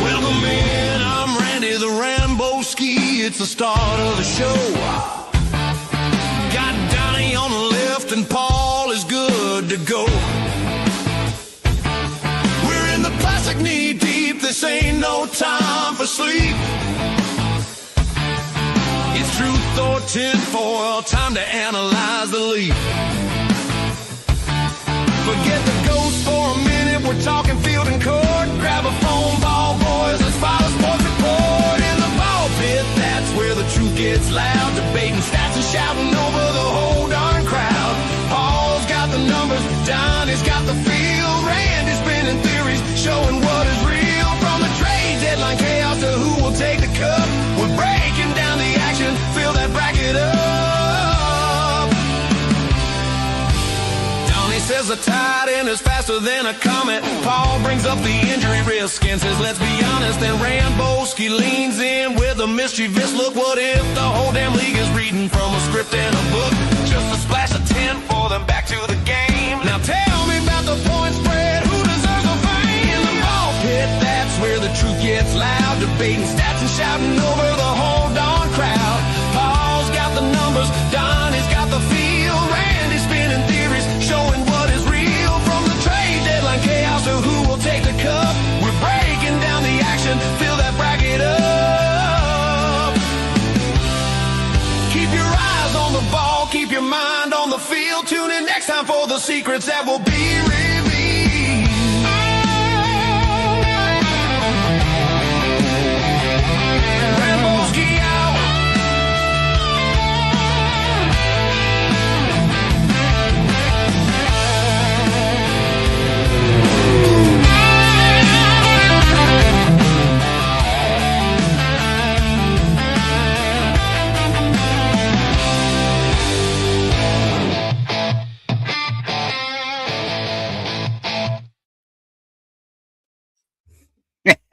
Welcome in, I'm Randy the Rambo Ski. It's the start of the show. Got Donny on the left and Paul is good to go. We're in the plastic knee deep, this ain't no time for sleep. It's truth or tinfoil, time to analyze the leaf. Forget the ghost for a minute, we're talking field and court. Grab a phone ball, boys, let's file a sports report. In the ball pit, that's where the truth gets loud. Debating stats and shouting over the whole darn crowd. Paul's got the numbers, Donny's got the feel. Randy's spinning theories, showing what is real. From the trade deadline chaos to who will take the cup, we're breaking down the action, fill that bracket up. Donny says the tight end is faster than a comet. Paul brings up the injury risk and says let's be honest. Then Ramboski leans in with a mischievous look. What if the whole damn league is reading from a script and a book? Just a splash of 10 for them, back to the game. Now tell me about the point spread, who deserves the fame? In the ball pit, that's where the truth gets loud. Debating stats and shouting over the whole darn crowd. Paul's got the numbers, Donny's got the feel. Randy's spinning theories, showing what is real. From the trade deadline chaos to who will take the cup, we're breaking down the action, fill that bracket up. Keep your eyes on the ball, keep your mind on the field. Tune in next time for the secrets that will be revealed. Ramboski out.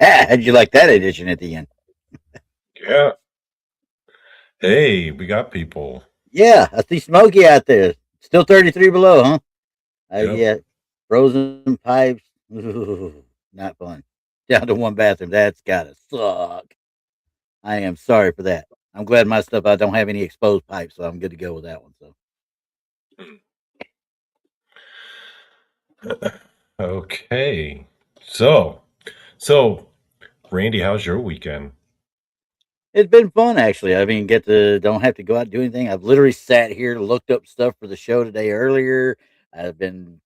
How'd you like that addition at the end? Yeah. Hey, we got people. Yeah, I see Smokey out there. Still 33 below, huh? Yep. Yeah, frozen pipes. Ooh, not fun. Down to one bathroom. That's gotta suck. I am sorry for that. I'm glad my stuff, I don't have any exposed pipes, so I'm good to go with that one. So Okay. So, Randy, how's your weekend? it's been fun actually. I mean, don't have to go out and do anything. I've literally sat here, looked up stuff for the show today earlier. I've been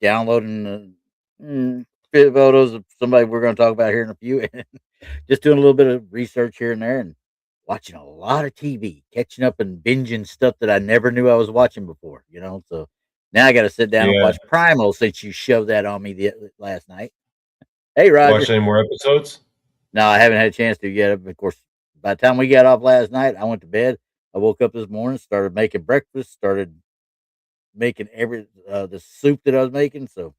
downloading fit photos of somebody we're going to talk about here in a few, and just doing a little bit of research here and there, and watching a lot of TV, catching up and binging stuff that I never knew I was watching before. So now I got to sit down and Yeah. watch Primal since you shoved that on me last night. Hey, Roger. Watch any more episodes? No, I haven't had a chance to yet. Of course, by the time we got off last night, I went to bed. I woke up this morning, started making breakfast, started making the soup that I was making. So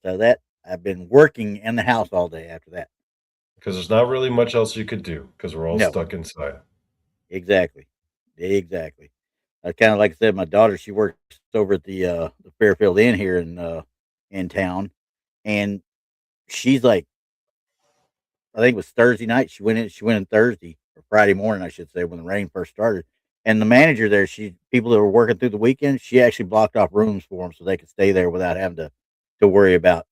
that I've been working in the house all day after that. Because there's not really much else you could do because we're all No. stuck inside. Exactly. I kind of like I said, my daughter, she works over at the Fairfield Inn here in town, and she's like, I think it was Thursday night. She went in Thursday or Friday morning, I should say, when the rain first started. And the manager there, people that were working through the weekend, she actually blocked off rooms for them so they could stay there without having to worry about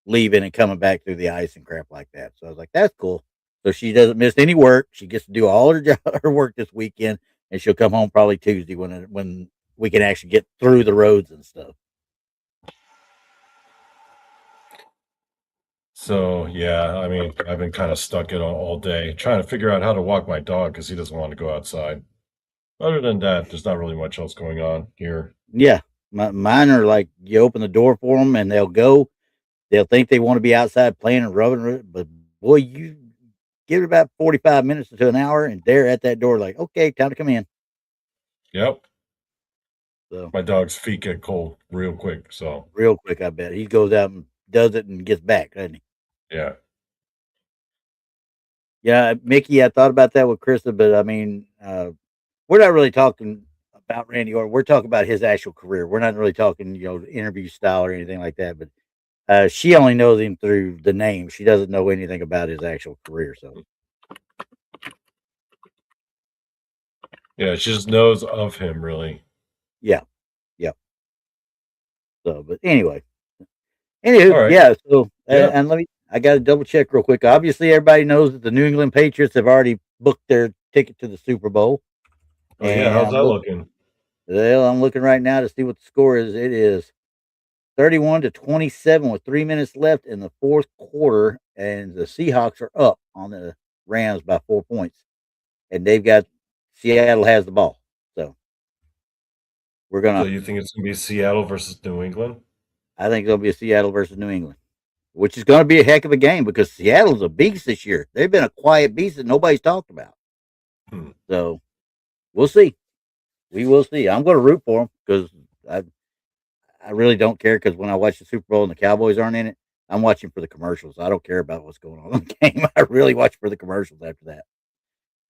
leaving and coming back through the ice and crap like that. So I was like, that's cool. So she doesn't miss any work. She gets to do all her work this weekend, and she'll come home probably Tuesday when we can actually get through the roads and stuff. So, yeah, I mean, I've been kind of stuck in all day trying to figure out how to walk my dog because he doesn't want to go outside. Other than that, there's not really much else going on here. Yeah, mine are like you open the door for them and they'll think they want to be outside playing and rubbing, but boy, you give it about 45 minutes to an hour, and they're at that door like, okay, time to come in. Yep. So My dog's feet get cold real quick. So, real quick, I bet he goes out and does it and gets back, doesn't he? yeah. Yeah, Mickey, I thought about that with Krista, but I mean, we're not really talking about Randy Orton. We're talking about his actual career. We're not really talking, interview style or anything like that. But she only knows him through the name. She doesn't know anything about his actual career. So Yeah, she just knows of him, really. yeah, yeah. So, but anyway, All anywho, right. yeah. So Yeah. and I got to double check real quick. Obviously, everybody knows that the New England Patriots have already booked their ticket to the Super Bowl, Oh, yeah. and How's that looking? I'm looking right now to see what the score is. It is 31-27 with 3 minutes left in the fourth quarter, and the Seahawks are up on the Rams by 4 points, and they've got Seattle has the ball. So we're So gonna. you think it's going to be Seattle versus New England? I think it'll be a Seattle versus New England, which is going to be a heck of a game because Seattle's a beast this year. They've been a quiet beast that nobody's talked about. Hmm. So we'll see. We will see. I'm going to root for them because I really don't care because when I watch the Super Bowl and the Cowboys aren't in it, I'm watching for the commercials. I don't care about what's going on in the game. I really watch for the commercials after that.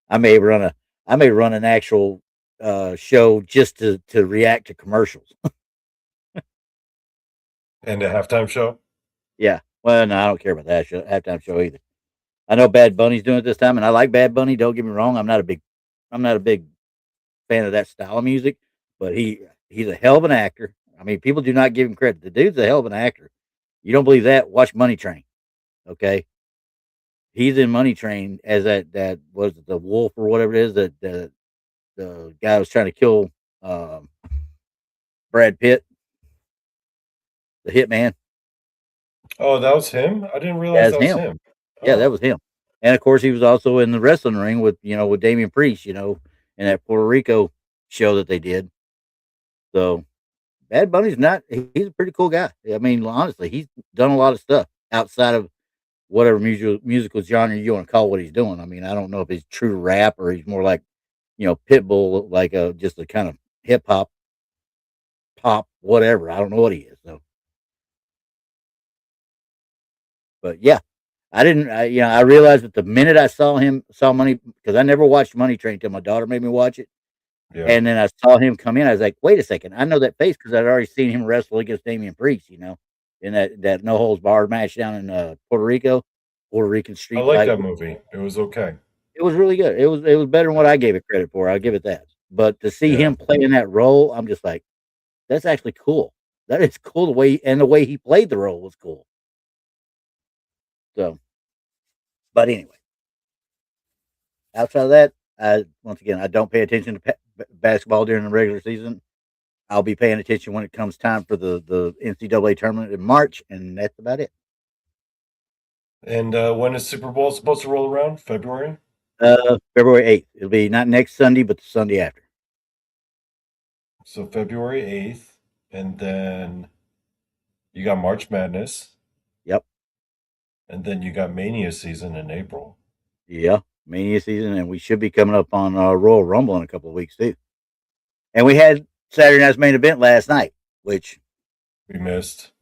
I may run a I may run an actual show just to react to commercials. And a halftime show? Yeah. Well, no, I don't care about that halftime show either. I know Bad Bunny's doing it this time, and I like Bad Bunny. Don't get me wrong. I'm not a big fan of that style of music, but he's a hell of an actor. I mean, people do not give him credit. The dude's a hell of an actor. You don't believe that? Watch Money Train. Okay, he's in Money Train as that was it the wolf or whatever it is that the guy was trying to kill um, Brad Pitt, the hitman. Oh, that was him? I didn't realize As that was him. him. Yeah, that Oh, was him. And of course, he was also in the wrestling ring with with Damian Priest. In that Puerto Rico show that they did. So Bad Bunny's not. He's a pretty cool guy. I mean, honestly, he's done a lot of stuff outside of whatever musical genre you want to call what he's doing. I mean, I don't know if he's true rap or he's more like Pitbull, like just a kind of hip hop, pop, whatever. I don't know what he is. So, but yeah, I didn't. I realized that the minute I saw Money, because I never watched Money Train until my daughter made me watch it, yeah. and then I saw him come in. I was like, wait a second, I know that face because I'd already seen him wrestle against Damian Priest. In that no holds barred match down in Puerto Rico, Puerto Rican I street like fight. that movie. It was okay. It was really good. It was better than what I gave it credit for. I'll give it that. But to see Yeah. him play in that role, I'm just like, that's actually cool. That is cool the way he played the role was cool. So, but anyway, outside of that, once again, I don't pay attention to basketball during the regular season. I'll be paying attention when it comes time for the NCAA tournament in March, and that's about it. And when is Super Bowl supposed to roll around? February? February 8th. It'll be not next Sunday, but the Sunday after. So February 8th. And then you got March Madness. Yep. And then you got Mania season in April. Yeah. Mania season, and we should be coming up on Royal Rumble in a couple of weeks too. And we had Saturday night's main event last night, which We missed.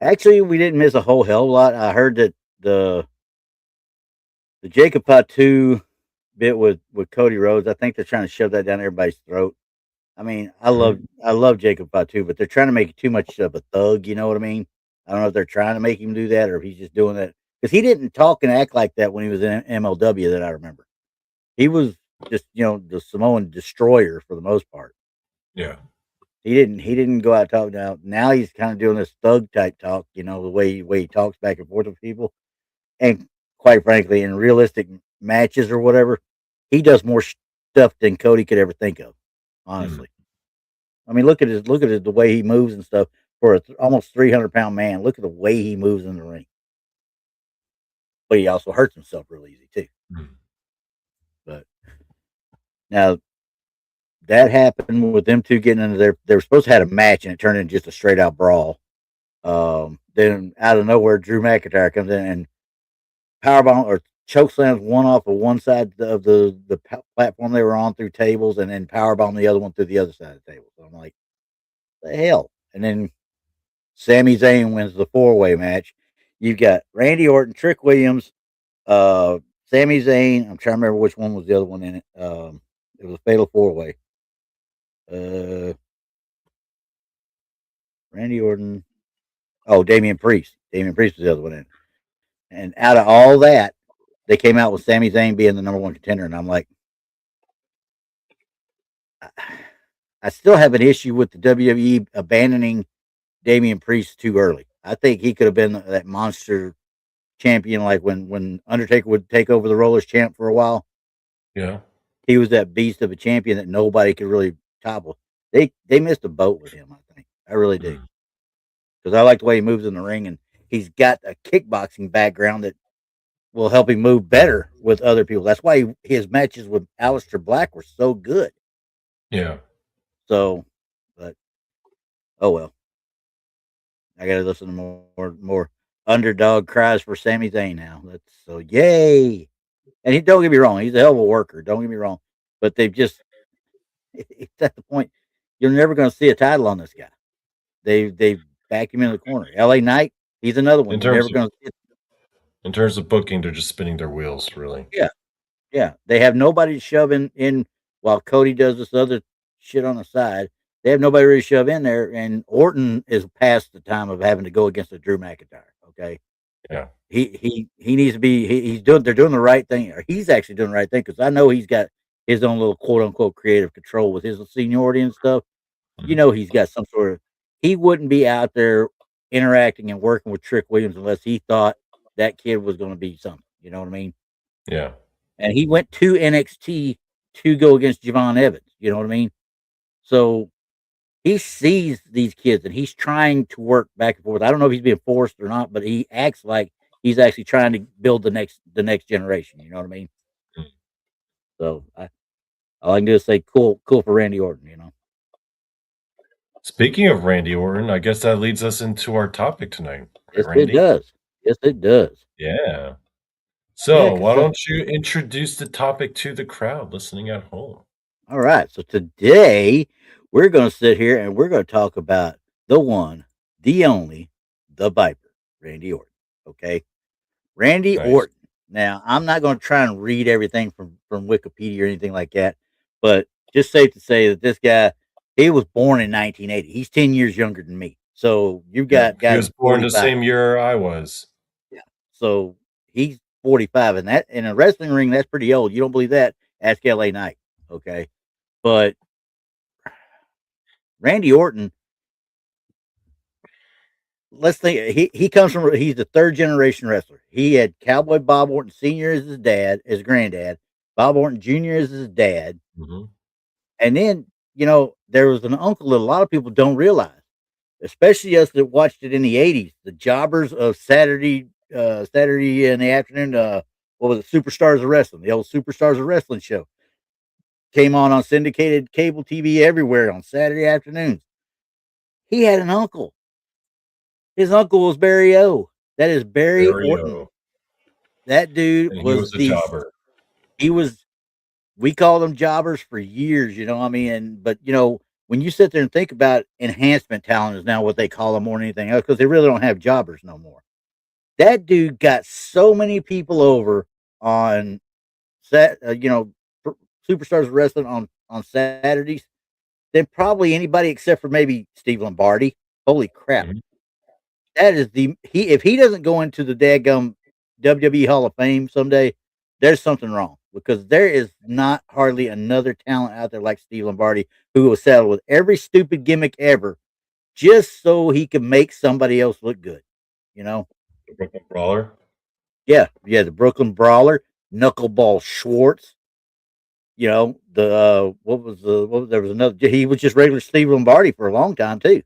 actually we didn't miss a whole hell of a lot. I heard that the Jacob Patu bit with Cody Rhodes. I think they're trying to shove that down everybody's throat. I mean, Mhm. I love Jacob Patu, but they're trying to make it too much of a thug. You know what I mean? I don't know if they're trying to make him do that or if he's just doing that because he didn't talk and act like that when he was in MLW that I remember. He was just the Samoan destroyer for the most part. Yeah. He didn't go out talking now he's kind of doing this thug type talk, the way he talks back and forth with people. And quite frankly, in realistic matches or whatever, he does more stuff than Cody could ever think of. Hmm. Honestly, I mean, look at the way he moves and stuff for a almost 300-pound man. Look at the way he moves in the ring, but he also hurts himself real easy too. Hmm. But now that happened with them two getting into they were supposed to have a match and it turned into just a straight out brawl. Then out of nowhere, Drew McIntyre comes in and powerbomb or choke slams one off of one side of the platform they were on through tables, and then powerbomb the other one through the other side of the table. So I'm like, the hell! And then Sami Zayn wins the 4-way match. You've got Randy Orton, Trick Williams, uh, Sami Zayn. I'm trying to remember which one was the other one in it. It was a fatal four way. Uh, Randy Orton. Oh, Damian Priest. Damian Priest was the other one in it. And out of all that, they came out with Sami Zayn being the number one contender, and I'm like, I, I still have an issue with the WWE abandoning Damian Priest too early. I think he could have been that monster champion, like when Undertaker would take over the Rollers champ for a while. Yeah. He was that beast of a champion that nobody could really topple. They missed a boat with him. I think I really do Mm. because I like the way he moves in the ring, and he's got a kickboxing background that will help him move better with other people. That's why his matches with Aleister Black were so good. Yeah. So, but oh well, I got to listen to more underdog cries for Sami Zayn now. That's so yay. And he don't get me wrong, he's a hell of a worker. Don't get me wrong, but they've just it's at the point you're never going to see a title on this guy. They back him in the corner. L.A. Knight, he's another one. In You're never terms of going to see it. in terms of booking, they're just spinning their wheels, really. Yeah, yeah. They have nobody to shove in while Cody does this other shit on the side. They have nobody really to shove in there, and Orton is past the time of having to go against a Drew McIntyre. Okay, Yeah. he needs to be. He's doing. They're doing the right thing. Or he's actually doing the right thing because I know he's got his own little quote unquote creative control with his seniority and stuff. You Mhm. know, he's got some sort of. He wouldn't be out there interacting and working with Trick Williams unless he thought that kid was going to be something. You know what I mean? Yeah. And he went to NXT to go against Javon Evans. You know what I mean? So he sees these kids and he's trying to work back and forth. I don't know if he's being forced or not, but he acts like he's actually trying to build the next generation. You know what I mean? Mm. So all I can do is say cool for Randy Orton. You know? Speaking of Randy Orton, I guess that leads us into our topic tonight, right, Yes, it Randy? does. Yes, it does. Yeah. Yeah, So, why because don't you introduce the topic to the crowd listening at home? all right. So today we're going to sit here and we're going to talk about the one, the only, the Viper, Randy Orton. Okay. Randy Nice. Orton. Now, I'm not going to try and read everything from Wikipedia or anything like that, but just safe to say that this guy, he was born in 1980. He's 10 years younger than me. So you've Yep. got He guy was who's born the 45. same year I was. Yeah. So he's 45, and that in a wrestling ring, that's pretty old. You don't believe that? Ask LA Knight. Okay. But Randy Orton, let's think he comes from he's the third generation wrestler. He had Cowboy Bob Orton Sr. as his dad, his granddad, Bob Orton Jr. as his dad. Hmm. And then, there was an uncle that a lot of people don't realize, especially us that watched it in the 80s, the jobbers of Saturday in the afternoon, what was it, Superstars of Wrestling, the old Superstars of Wrestling show. Came on syndicated cable TV everywhere on Saturday afternoons. He had an uncle. His uncle was Barry O. That is Barry Barry Orton. O. That dude And he was was a jobber. he was we called them jobbers for years, I mean, but when you sit there and think about enhancement talent is now what they call them more than anything else because they really don't have jobbers no more. That dude got so many people over on set, superstars of wrestling on Saturdays than probably anybody except for maybe Steve Lombardi. Holy crap! Mhm. That is if he doesn't go into the daggum WWE Hall of Fame someday, there's something wrong because there is not hardly another talent out there like Steve Lombardi who will settle with every stupid gimmick ever just so he can make somebody else look good. You know? The Brooklyn Brawler. Yeah, yeah. The Brooklyn Brawler, Knuckleball Schwartz. There was another. He was just regular Steve Lombardi for a long time too.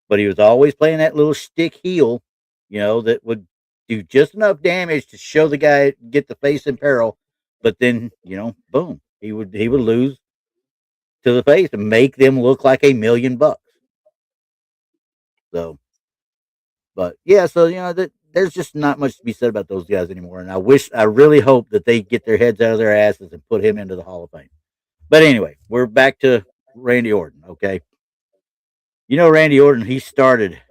But he was always playing that little stick heel, that would do just enough damage to show the guy get the face in peril, but then, boom, he would lose to the face and make them look like $1,000,000. So, but yeah, so there's just not much to be said about those guys anymore, and I really hope that they get their heads out of their asses and put him into the Hall of Fame. But anyway, we're back to Randy Orton. Okay, Randy Orton, he started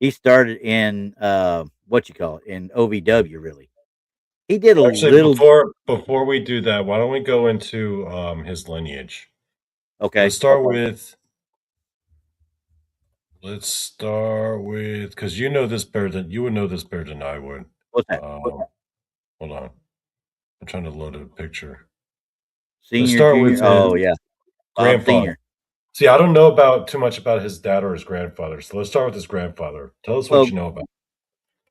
He started in what you call it in OVW. Really, he did a Actually, little. before we do that, why don't we go into his lineage? Okay, Let's start with because you know this better than you would know this better than I would. what's that? Um, Hold on, I'm trying to load a picture. Let's Senior, start junior. with his Oh yeah, Bob grandfather. Senior. See, I don't know about too much about his dad or his grandfather, so let's start with his grandfather. Tell us what Well, you know about.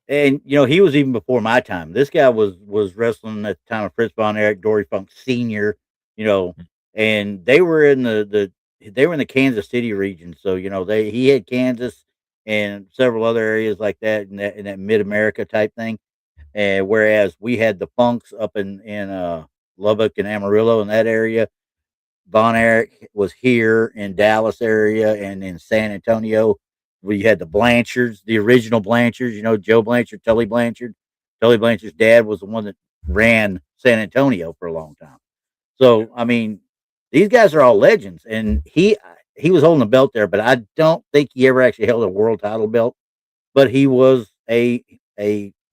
and he was even before my time. This guy was wrestling at the time of Fritz Von Erich, Dory Funk Senior. You know, and they were in they were in the Kansas City region. So he had Kansas and several other areas like that in that mid America type thing. And whereas we had the Funks up in Lubbock and Amarillo in that area, Von Erich was here in Dallas area and in San Antonio. We had the Blanchards, the original Blanchards, Joe Blanchard, Tully Blanchard. Tully Blanchard's dad was the one that ran San Antonio for a long time. So, I mean, these guys are all legends. And he was holding the belt there, but I don't think he ever actually held a world title belt. But he was a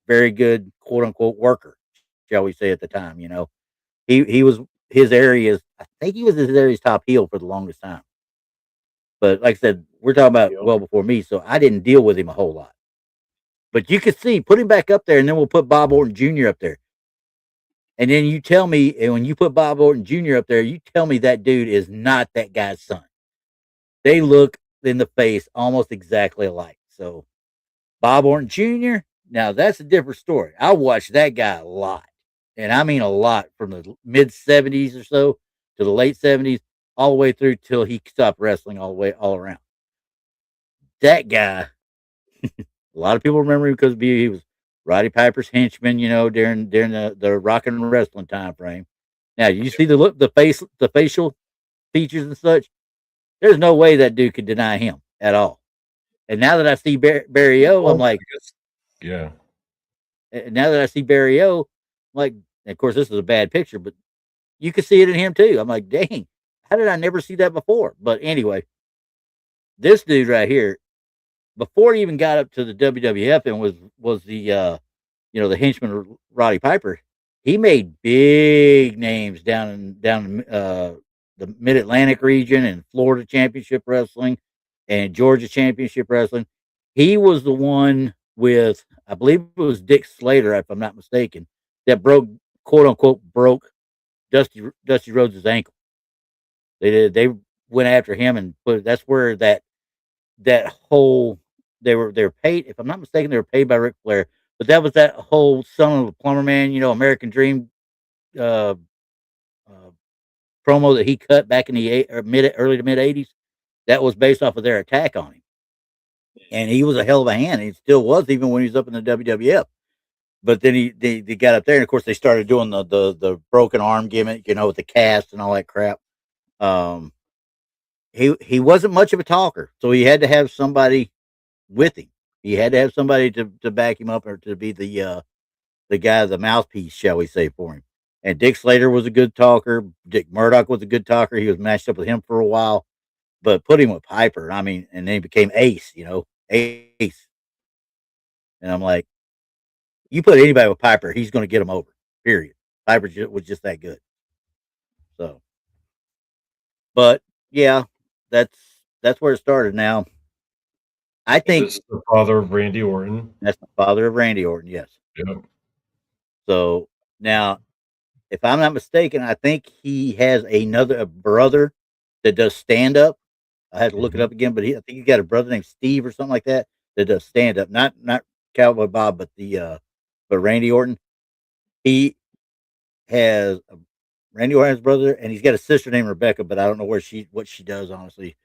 very good quote unquote worker, shall we say at the time, he was his area's. I think he was his area's top heel for the longest time. But like I said, we're talking about Yep. well before me, so I didn't deal with him a whole lot. But you could see, put him back up there, and then we'll put Bob Orton Jr. up there. And then you tell me, and when you put Bob Orton Jr. up there, you tell me that dude is not that guy's son. They look in the face almost exactly alike. So Bob Orton Jr. Now that's a different story. I watched that guy a lot, and I mean a lot, from the mid '70s or so to the late '70s, all the way through till he stopped wrestling all around. That guy, a lot of people remember him because he was Roddy Piper's henchman, during the rock and wrestling time frame. Now you see the look, the facial features and such. There's no way that dude could deny him at all. And now that I see Barry O, I'm Well, like, I guess, yeah. now that I see Barry O, I'm like, of course, this is a bad picture, but you can see it in him too. I'm like, dang, how did I never see that before? But anyway, this dude right here, before he even got up to the WWF and was the henchman of Roddy Piper, he made big names down in the Mid Atlantic region and Florida Championship Wrestling and Georgia Championship Wrestling. He was the one with, I believe it was Dick Slater, if I'm not mistaken, that quote unquote broke Dusty Rhodes' ankle. They went after him and put. That's where that whole they were paid. If I'm not mistaken, they were paid by Ric Flair. But that was that whole Son of a Plumber Man, American Dream uh, uh, promo that he cut back in the early to mid '80s. That was based off of their attack on him, and he was a hell of a hand. And he still was, even when he was up in the WWF. But then they got up there, and of course they started doing the broken arm gimmick, with the cast and all that crap. Um, he wasn't much of a talker, so he had to have somebody with him. He had to have somebody to back him up, or to be the guy, the mouthpiece, shall we say, for him. And Dick Slater was a good talker. Dick Murdoch was a good talker. He was matched up with him for a while, but put him with Piper. I mean, and then he became Ace, Ace. And I'm like, you put anybody with Piper, he's going to get him over. Period. Piper was just that good. So, but yeah, that's that's where it started. Now, I Is think this the father of Randy Orton? that's the father of Randy Orton. Yes. Yep. So now, if I'm not mistaken, I think he has a brother that does stand up. I had to look it Hmm. up again, but I think he got a brother named Steve or something like that does stand up. Not Cowboy Bob, but but Randy Orton. He has Randy Orton's brother, and he's got a sister named Rebecca, but I don't know what she does. Honestly,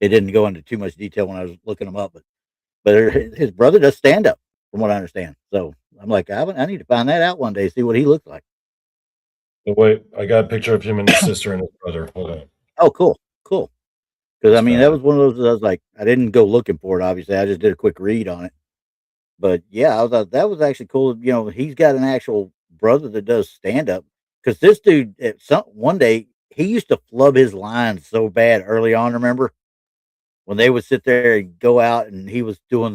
it didn't go into too much detail when I was looking him up, but his brother does stand up, from what I understand. So I'm like, I need to find that out one day, see what he looks like. But wait, I got a picture of him and his sister and his brother. Hold on. Oh, cool, cool. Because I Just mean, that found it. was one of those that I was like, I didn't go looking for it. Obviously, I just did a quick read on it. But yeah, I was like, that was actually cool. He's got an actual brother that does stand up. Because this dude, at some one day, he used to flub his lines so bad early on. Remember when they would sit there and go out, and he was doing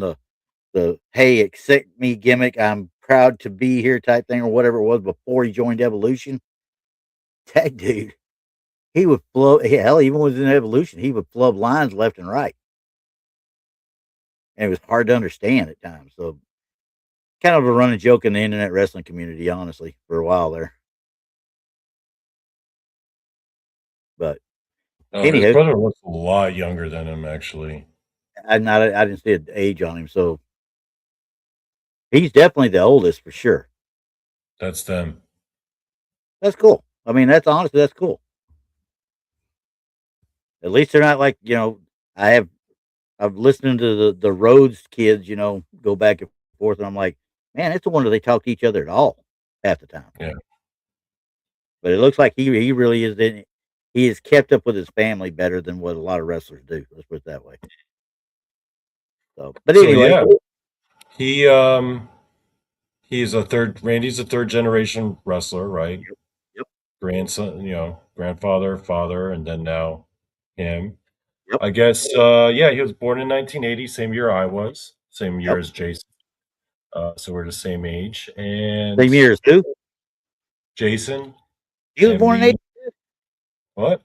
the "Hey, accept me" gimmick, "I'm proud to be here" type thing, or whatever it was before he joined Evolution. That dude, he would flow. Hell, even was in Evolution, he would flub lines left and right, and it was hard to understand at times. So, kind of a running joke in the internet wrestling community, honestly, for a while there. But Oh, his anywho, brother looks a lot younger than him, actually. I didn't see an age on him, so he's definitely the oldest for sure. That's them. That's cool. I mean, that's cool. At least they're not like I have I've listened to the Rhodes kids, go back and forth, and I'm like, man, it's a wonder they talk to each other at all half the time. Yeah. But it looks like he really is he has kept up with his family better than what a lot of wrestlers do. Let's put it that way. So, but So anyway, yeah, he he's a third. Randy's a third generation wrestler, right? yep, yep, Grandson, grandfather, father, and then now him. yep, I guess. Yeah, he was born in 1980, same year I was, same year yep. as Jason. So we're the same age, and Same year as who? Jason He was and born in me. 80. What?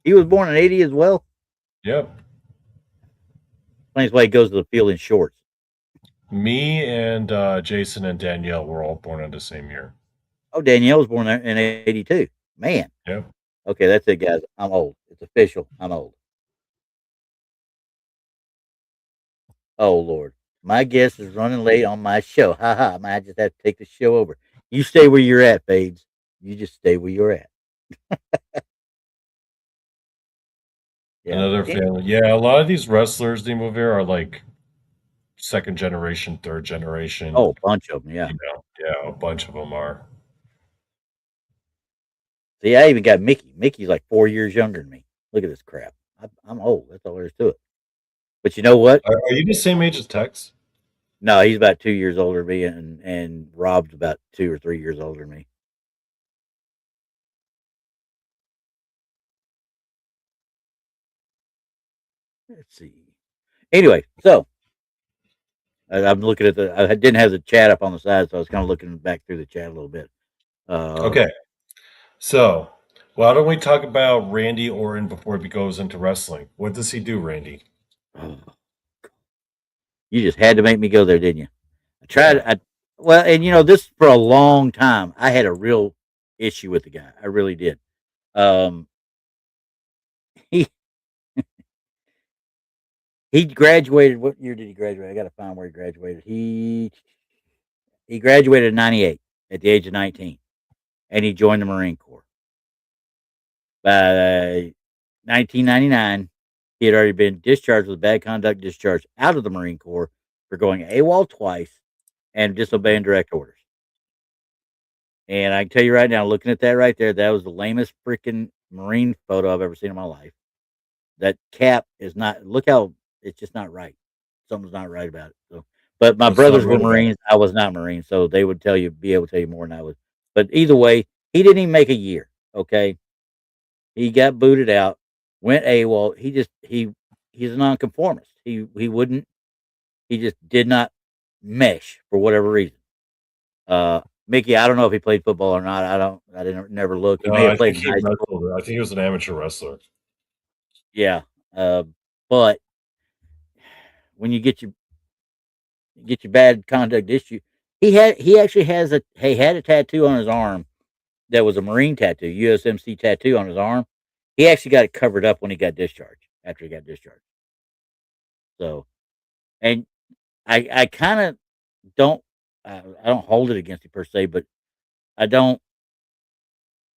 He was born in 80 as well. Yep. Explains why he goes to the field in shorts. Me and Jason and Danielle were all born in the same year. Oh, Danielle was born in 82. Man. Yep. Okay, that's it, guys. I'm old. It's official. I'm old. Oh Lord, my guest is running late on my show. Ha ha! I might just have to take the show over. You stay where you're at, Fades. You just stay where you're at. Yeah. Another family. Yeah, a lot of these wrestlers they move here are like second generation, third generation. Oh, a bunch of them. Yeah. Yeah, a bunch of them are. See, I even got Mickey. Mickey's like 4 years younger than me. Look at this crap. I'm old. That's all there is to it. But you know what? Are you the same age as Tex? No, he's about 2 years older than me, and Rob's about 2 or 3 years older than me. Let's see. Anyway, so I'm looking at I didn't have the chat up on the side, so I was kind of looking back through the chat a little bit. Okay, so why don't we talk about Randy Orton before he goes into wrestling? What does he do, Randy? Oh, you just had to make me go there, didn't you? I tried. Yeah. Well, and this for a long time. I had a real issue with the guy. I really did. Um, he he graduated. What year did he graduate? I got to find where he graduated. He graduated in '98 at the age of 19, and he joined the Marine Corps. By 1999, he had already been discharged with bad conduct discharge out of the Marine Corps for going AWOL twice and disobeying direct orders. And I can tell you right now, looking at that right there, that was the lamest freaking Marine photo I've ever seen in my life. That cap is not. Look how it's just not right. Something's not right about it. So, but my What's not brothers were right about it? Marines. I was not Marine, so they would be able to tell you more than I would. But either way, he didn't even make a year. Okay, he got booted out, went AWOL. He's a nonconformist. He wouldn't. He just did not mesh for whatever reason. Mickey, I don't know if he played football or not. I didn't never look. He No, may have I played think in he high school. wrestled. I think he was an amateur wrestler. Yeah. But when you get your bad conduct issue, he actually had a tattoo on his arm that was a Marine tattoo, USMC tattoo on his arm. He actually got it covered up when he got discharged. After he got discharged. So, and I kind of don't I don't hold it against him per se, but I don't.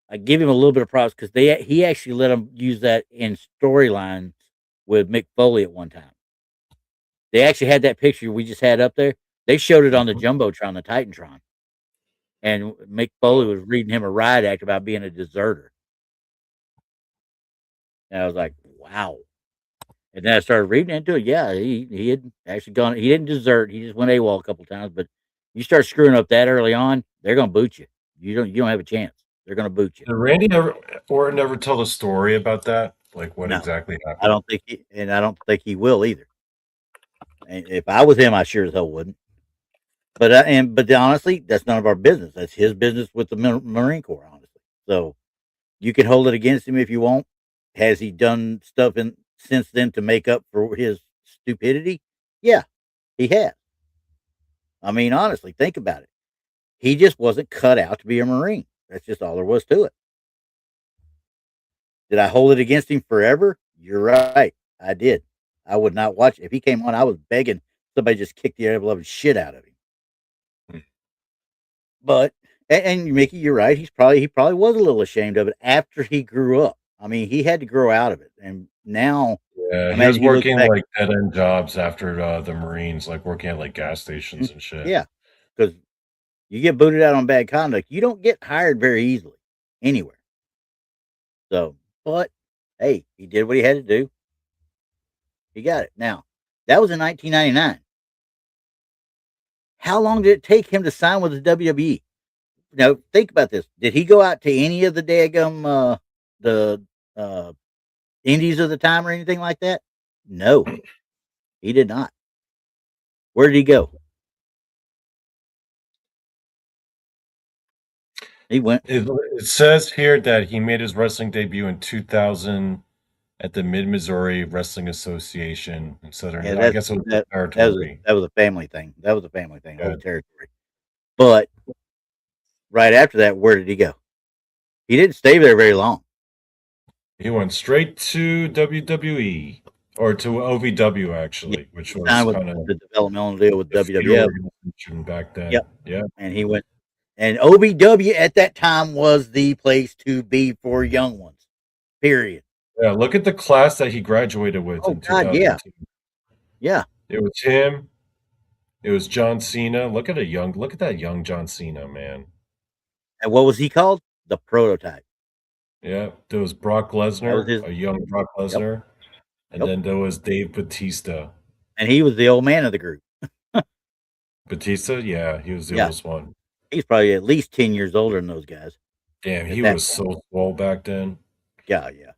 I give him a little bit of props because he actually let him use that in storylines with Mick Foley at one time. They actually had that picture we just had up there. They showed it on the Mhm. jumbotron, the Titantron, and Mick Foley was reading him a riot act about being a deserter. And I was like, wow. And then I started reading into it. Yeah, he had actually gone. He didn't desert. He just went AWOL a couple times. But you start screwing up that early on, they're gonna boot you. You don't have a chance. They're gonna boot you. Did Randy ever tell the story about that? Like what No, exactly I happened? don't think I don't think he will either. And if I was him, I sure as hell wouldn't. But honestly, that's none of our business. That's his business with the Marine Corps, honestly. So you can hold it against him if you want. Has he done stuff since then to make up for his stupidity? Yeah, he has. I mean, honestly, think about it. He just wasn't cut out to be a Marine. That's just all there was to it. Did I hold it against him forever? You're right. I did. I would not watch. If he came on, I was begging somebody just kick the ever loving shit out of him. But and Mickey, you're right. He probably was a little ashamed of it after he grew up. I mean, he had to grow out of it, and now Yeah, he was imagine he looks working back. like dead end jobs after the Marines, like working at like gas stations and shit. Yeah, because you get booted out on bad conduct, you don't get hired very easily anywhere. So, but hey, he did what he had to do. He got it. Now, that was in 1999. How long did it take him to sign with the WWE? Now, think about this. Did he go out to any of the daggum the uh, indies of the time or anything like that? No, he did not. Where did he go? He went. It says here that he made his wrestling debut in 2000 at the Mid Missouri Wrestling Association in Yeah, Southern. I guess it was the territory. that was a family thing. That was a family thing. Yeah, Old territory. But right after that, where did he go? He didn't stay there very long. he went straight to WWE or to OVW Yeah, actually, which he was signed with kind of the developmental deal with the feeder WWF. organization back then. Yep, Yeah, and he went. And OVW at that time was the place to be for young ones. Period. yeah. Look at the class that he graduated with Oh in God, yeah, 2002. yeah. It was him. It was John Cena. Look at that young John Cena, man. And what was he called? The prototype. Yeah, there was Brock That was Lesnar, his. a young Brock Yep, Lesnar, and yep. then there was Dave Batista. And he was the old man of the group. Batista, yeah, he was the Yeah, oldest one. he's probably at least 10 years older than those guys Damn, at he that was point. so swole back then. Yeah, yeah,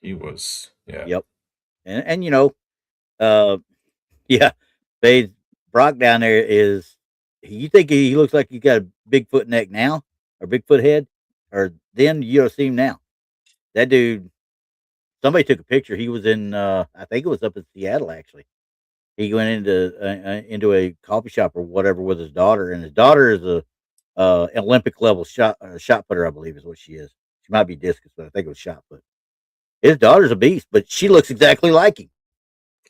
He was, yeah. yep. And uh, yeah, they Brock down there is. You think he looks like he got a Bigfoot neck now or Bigfoot head, or then you don't see him now. That dude. Somebody took a picture. He was in. I think it was up in Seattle actually. He went into a coffee shop or whatever with his daughter, and his daughter is a Olympic level shot putter, I believe is what she is. She might be discus, but I think it was shot put. His daughter's a beast, but she looks exactly like him.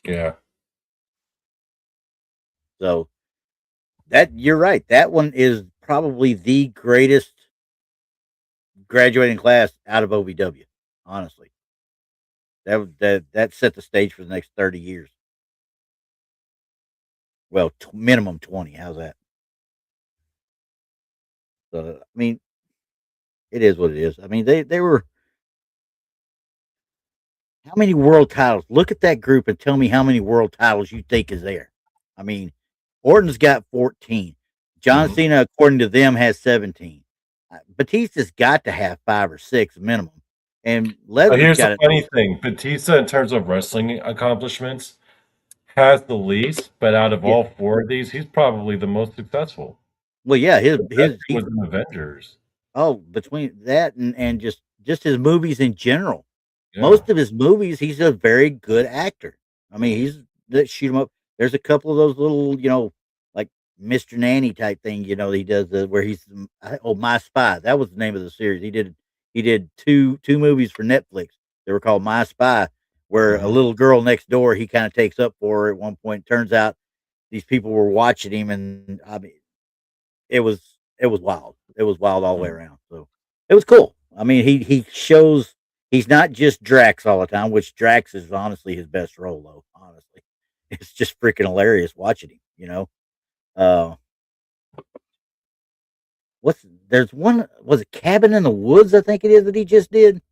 Yeah. So that you're right. That one is probably the greatest graduating class out of OVW. Honestly, that set the stage for the next 30 years. Well, minimum 20. How's that? So I mean, it is what it is. I mean, they were how many world titles? Look at that group and tell me how many world titles you think is there. I mean, Orton's got 14. John Mhm. Cena, according to them, has 17. Batista's got to have 5 or 6 minimum. And But Lesnar's here's the got it. funny thing: Batista, in terms of wrestling accomplishments, has the least. But out of Yeah. all four of these, he's probably the most successful. Well, yeah, The best was in Avengers. oh, between that and just his movies in general. Yeah. Most of his movies, he's a very good actor. I mean, he's that shoot 'em up. There's a couple of those little, like Mr. Nanny type thing. He does where My Spy. That was the name of the series. He did two movies for Netflix. They were called My Spy, where a Mhm. little girl next door he kind of takes up for her at one point. Turns out these people were watching him, and I mean, it was wild. It was wild all the way Mhm. around. So it was cool. I mean, he shows he's not just Drax all the time, which Drax is honestly his best role though. Honestly, it's just freaking hilarious watching him. Uh, what's there's one was it Cabin in the Woods? I think it is that he just did.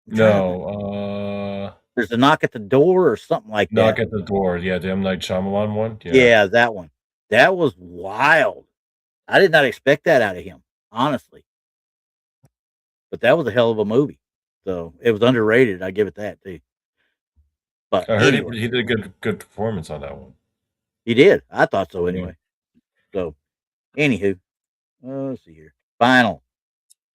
I'm trying to think. No, There's a knock at the door or something like Knock that. at the Door. Yeah, the M. Night Shyamalan one. Yeah. Yeah, that one. That was wild. I did not expect that out of him, honestly. But that was a hell of a movie. So it was underrated. I give it that too. But I heard anyway, he did a good performance on that one. he did. I thought so Yeah. anyway. So, anywho, let's see here. Final.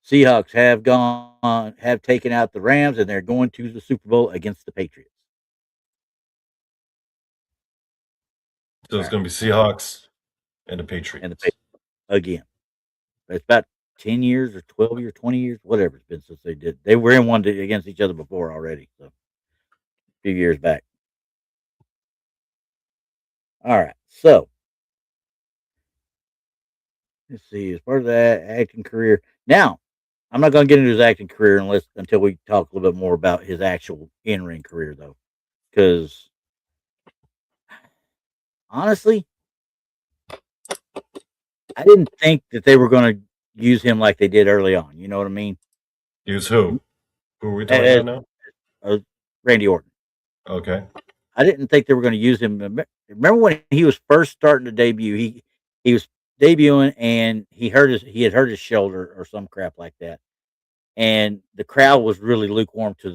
Seahawks have taken out the Rams, and they're going to the Super Bowl against the Patriots. So All it's right, going to be Seahawks and the and the Patriots. Patriots again. It's about 10 years or 12 years, 20 years, whatever it's been since they did. They were in one against each other before already, so a few years back. All right, so let's see. As part of that acting career, now I'm not going to get into his acting career until we talk a little bit more about his actual in ring career, though, because honestly, I didn't think that they were going to use him like they did early on. You know what I mean? Use who? Who are we talking As, about now? Randy Orton. Okay. I didn't think they were going to use him. Remember when he was first starting to debut? He was debuting and he had hurt his shoulder or some crap like that, and the crowd was really lukewarm to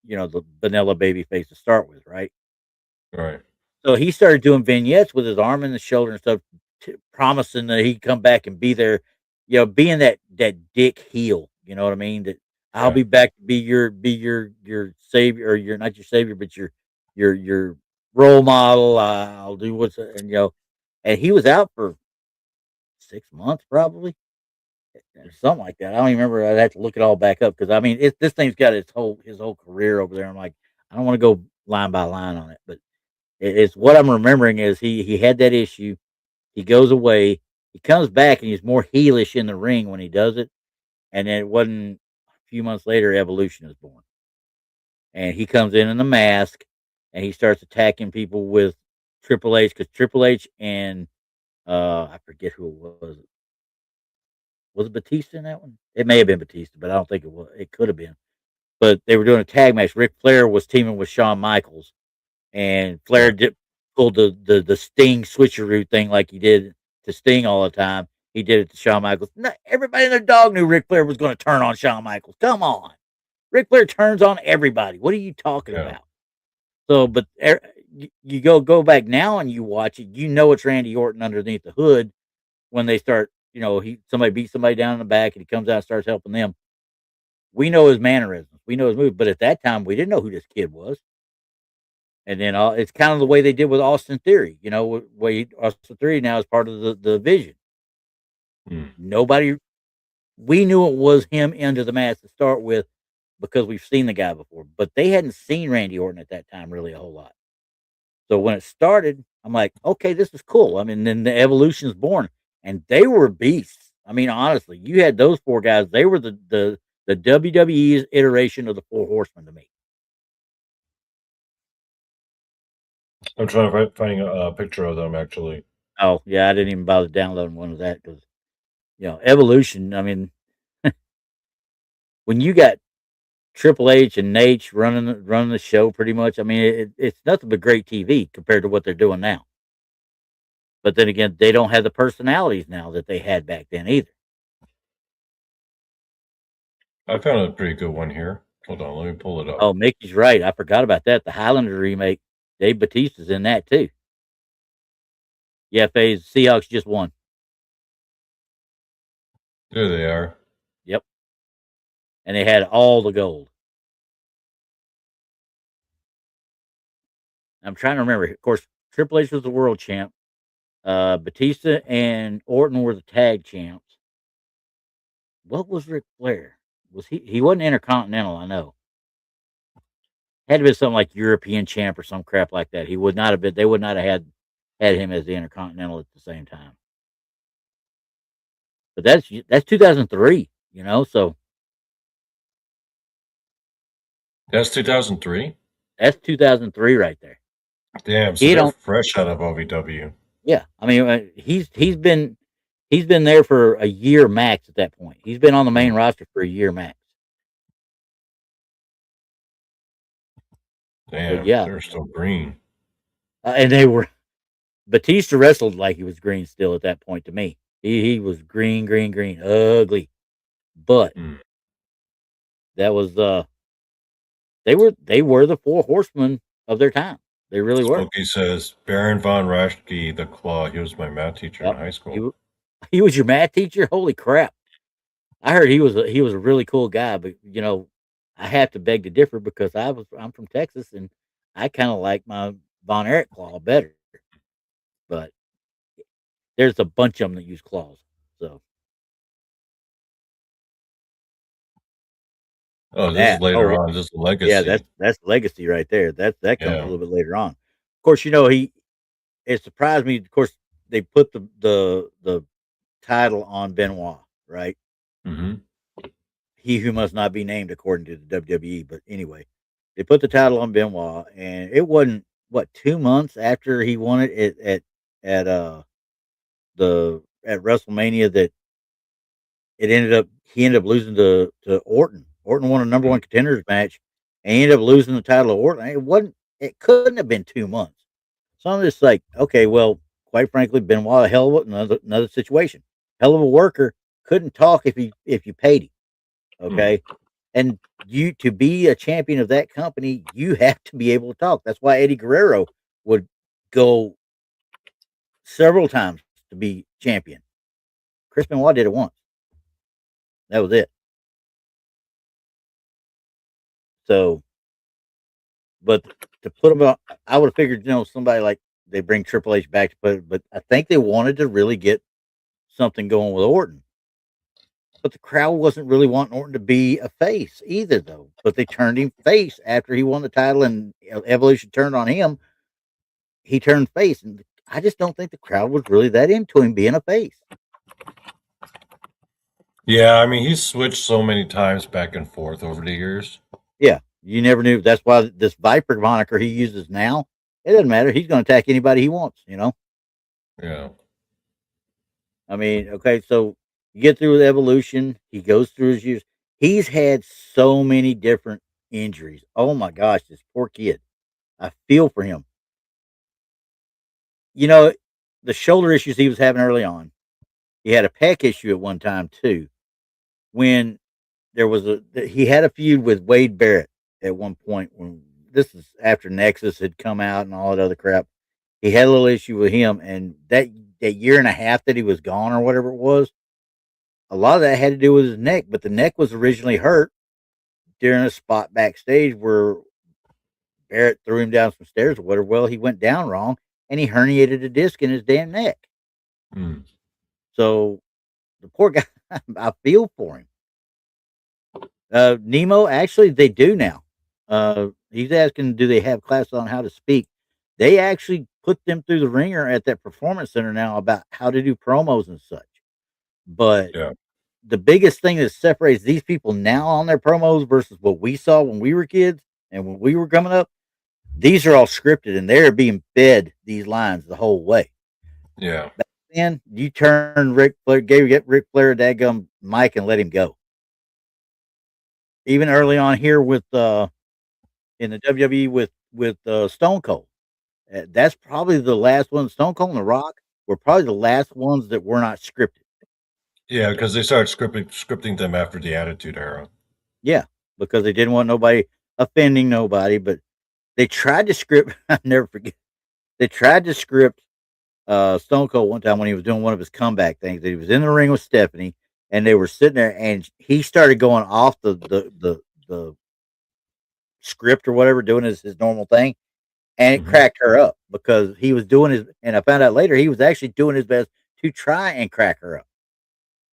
the vanilla baby face to start with, right? All right. So he started doing vignettes with his arm and the shoulder and stuff, promising that he'd come back and be there, being that dick heel. You know what I mean? That I'll Yeah. be back to be your savior, or you're not your savior, but your role model. I'll do and he was out for 6 months probably, or something like that. I don't even remember. I'd have to look it all back up because I mean, this thing's got his whole career over there. I'm like, I don't want to go line by line on it, but it's what I'm remembering is he had that issue. He goes away. He comes back and he's more heelish in the ring when he does it. And then it wasn't a few months later, Evolution is born, and he comes in the mask, and he starts attacking people with Triple H because Triple H and I forget who it was. Was it Batista in that one? It may have been Batista, but I don't think it was. It could have been. But they were doing a tag match. Ric Flair was teaming with Shawn Michaels, and Yeah. Flair pulled the Sting switcheroo thing like he did to Sting all the time. He did it to Shawn Michaels. No, everybody and their dog knew Ric Flair was going to turn on Shawn Michaels. Come on, Ric Flair turns on everybody. What are you talking Yeah. about? So, but you go back now and you watch it. You know it's Randy Orton underneath the hood when they start. Somebody beats somebody down in the back and he comes out and starts helping them. We know his mannerisms. We know his moves. But at that time, we didn't know who this kid was. And then it's kind of the way they did with Austin Theory. Austin Theory now is part of the Vision. Hmm. Nobody, we knew it was him into the mask to start with because we've seen the guy before, but they hadn't seen Randy Orton at that time really a whole lot. So when it started, I'm like, okay, this is cool. I mean, then the Evolution's born, and they were beasts. I mean, honestly, you had those four guys. They were the WWE's iteration of the Four Horsemen to me. I'm trying to find a picture of them actually. Oh yeah, I didn't even bother downloading one of that because Evolution. I mean, when you got Triple H and Nate running the show, pretty much. I mean, it's nothing but great TV compared to what they're doing now. But then again, they don't have the personalities now that they had back then either. I found a pretty good one here. Hold on, let me pull it up. Oh, Mickey's right. I forgot about that. The Highlander remake. Dave Bautista's in that too. Yeah, phase Seahawks just won. There they are. Yep, and they had all the gold. I'm trying to remember. Of course, Triple H was the world champ. Batista and Orton were the tag champs. What was Ric Flair? Was he wasn't Intercontinental? I know. Had to be something like European champ or some crap like that. He would not have been. They would not have had him as the Intercontinental at the same time. But that's 2003. So That's 2003. that's 2003 right there. Damn, so He they're don't. fresh out of OVW. Yeah, I mean, he's been there for a year max at that point. He's been on the main Hmm. roster for a year max. But Damn, yeah, they're still green. and they were Batista wrestled like he was green still at that point to me. He was green, green, green, ugly. But Hmm. that was they were the Four Horsemen of their time. They really were. Smokey says Baron von Raschke, the Claw. He was my math teacher in Yep. high He school. wa- he was your math teacher. Holy crap! I heard he was a really cool guy, but I have to beg to differ because I'm from Texas and I kind of like my Von Erich claw better. But there's a bunch of them that use claws. So Oh, this is that later oh on. This is yeah, Legacy. that's legacy right there. That comes a Yeah. little bit later on. Of course, it surprised me. Of course, they put the title on Benoit, right? Hmm. He who must not be named according to the WWE. But anyway, they put the title on Benoit, and it wasn't what 2 months after he won it at the at WrestleMania that it ended up he ended up losing to Orton. Orton won a number one contenders match, and he ended up losing the title to Orton. It couldn't have been 2 months. So I'm just like, okay, well, quite frankly, Benoit a hell of another situation. Hell of a worker. Couldn't talk if you paid him. Hmm. Okay. And you to be a champion of that company, you have to be able to talk. That's why Eddie Guerrero would go several times to be champion. Chris Benoit did it once. That was it. So, but to put him on, I would have figured, somebody like they bring Triple H back to put it, but I think they wanted to really get something going with Orton. But the crowd wasn't really wanting Orton to be a face either, though. But they turned him face after he won the title, and Evolution turned on him. He turned face, and I just don't think the crowd was really that into him being a face. Yeah, I mean, he's switched so many times back and forth over the years. Yeah, you never knew. That's why this Viper moniker he uses now, it doesn't matter. He's going to attack anybody he wants. Yeah. I mean, okay, so you get through with Evolution. He goes through his years. He's had so many different injuries. Oh my gosh, this poor kid. I feel for him. You know, the shoulder issues he was having early on. He had a pec issue at one time too. When he had a feud with Wade Barrett at one point. When this is after Nexus had come out and all that other crap, he had a little issue with him, and that year and a half that he was gone or whatever it was, a lot of that had to do with his neck. But the neck was originally hurt during a spot backstage where Barrett threw him down some stairs or whatever. Well, he went down wrong and he herniated a disc in his damn neck. Mm. So the poor guy, I feel for him. Nemo, actually, they do now. He's asking, do they have classes on how to speak? They actually put them through the ringer at that performance center now about how to do promos and such. But Yeah. the biggest thing that separates these people now on their promos versus what we saw when we were kids and when we were coming up, these are all scripted and they're being fed these lines the whole way. Yeah. Back then, you turn Ric Flair, get Ric Flair a daggum mic and let him go. Even early on here with in the WWE with Stone Cold, that's probably the last one. Stone Cold and The Rock were probably the last ones that were not scripted. Yeah, because they started scripting them after the Attitude Era. Yeah, because they didn't want nobody offending nobody, but they tried to script. I never forget. They tried to script Stone Cold one time when he was doing one of his comeback things. That he was in the ring with Stephanie, and they were sitting there, and he started going off the script or whatever, doing his normal thing, and it Hmm. cracked her up because he was doing his. And I found out later he was actually doing his best to try and crack her up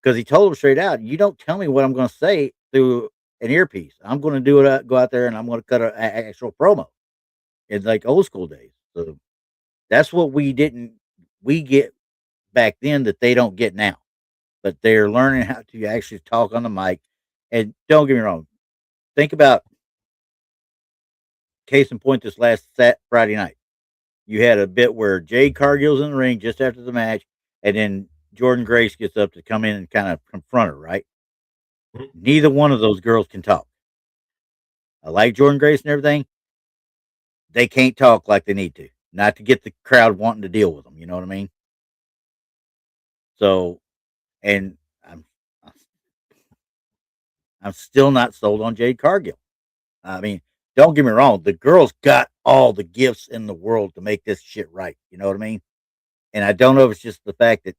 because he told him straight out, "You don't tell me what I'm going to say through an earpiece. I'm going to do it. Go out there and I'm going to cut an actual promo." In like old school days. So that's what we get back then that they don't get now. But they're learning how to actually talk on the mic. And don't get me wrong, think about case in point this last Friday night. You had a bit where Jade Cargill's in the ring just after the match, and then Jordan Grace gets up to come in and kind of confront her, right? Neither one of those girls can talk. I like Jordan Grace and everything. They can't talk like they need to, not to get the crowd wanting to deal with them. You know what I mean? So, and I'm still not sold on Jade Cargill. I mean, don't get me wrong, the girl's got all the gifts in the world to make this shit right. You know what I mean? And I don't know if it's just the fact that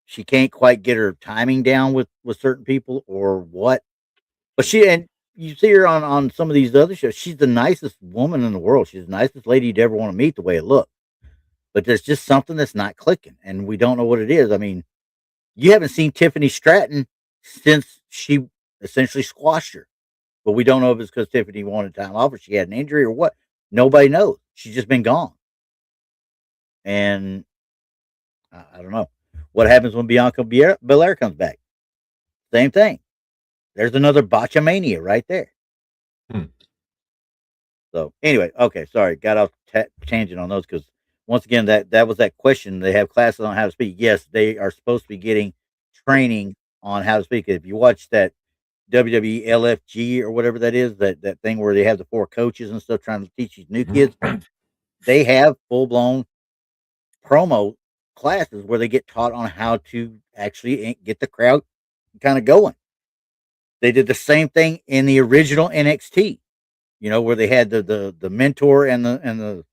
she can't quite get her timing down with certain people or what. But you see her on some of these other shows. She's the nicest woman in the world. She's the nicest lady you'd ever want to meet. The way it looks, but there's just something that's not clicking, and we don't know what it is. I mean, you haven't seen Tiffany Stratton since she essentially squashed her, but we don't know if it's because Tiffany wanted time off or she had an injury or what. Nobody knows. She's just been gone, and I don't know what happens when Bianca Belair comes back. Same thing. There's another botchamania right there. Hmm. So anyway, okay, sorry, got off tangent on those because once again, that was that question. They have classes on how to speak. Yes, they are supposed to be getting training on how to speak. If you watch that WWE LFG or whatever that is, that thing where they have the four coaches and stuff trying to teach these new kids, they have full blown promo classes where they get taught on how to actually get the crowd kind of going. They did the same thing in the original NXT, where they had the mentor and the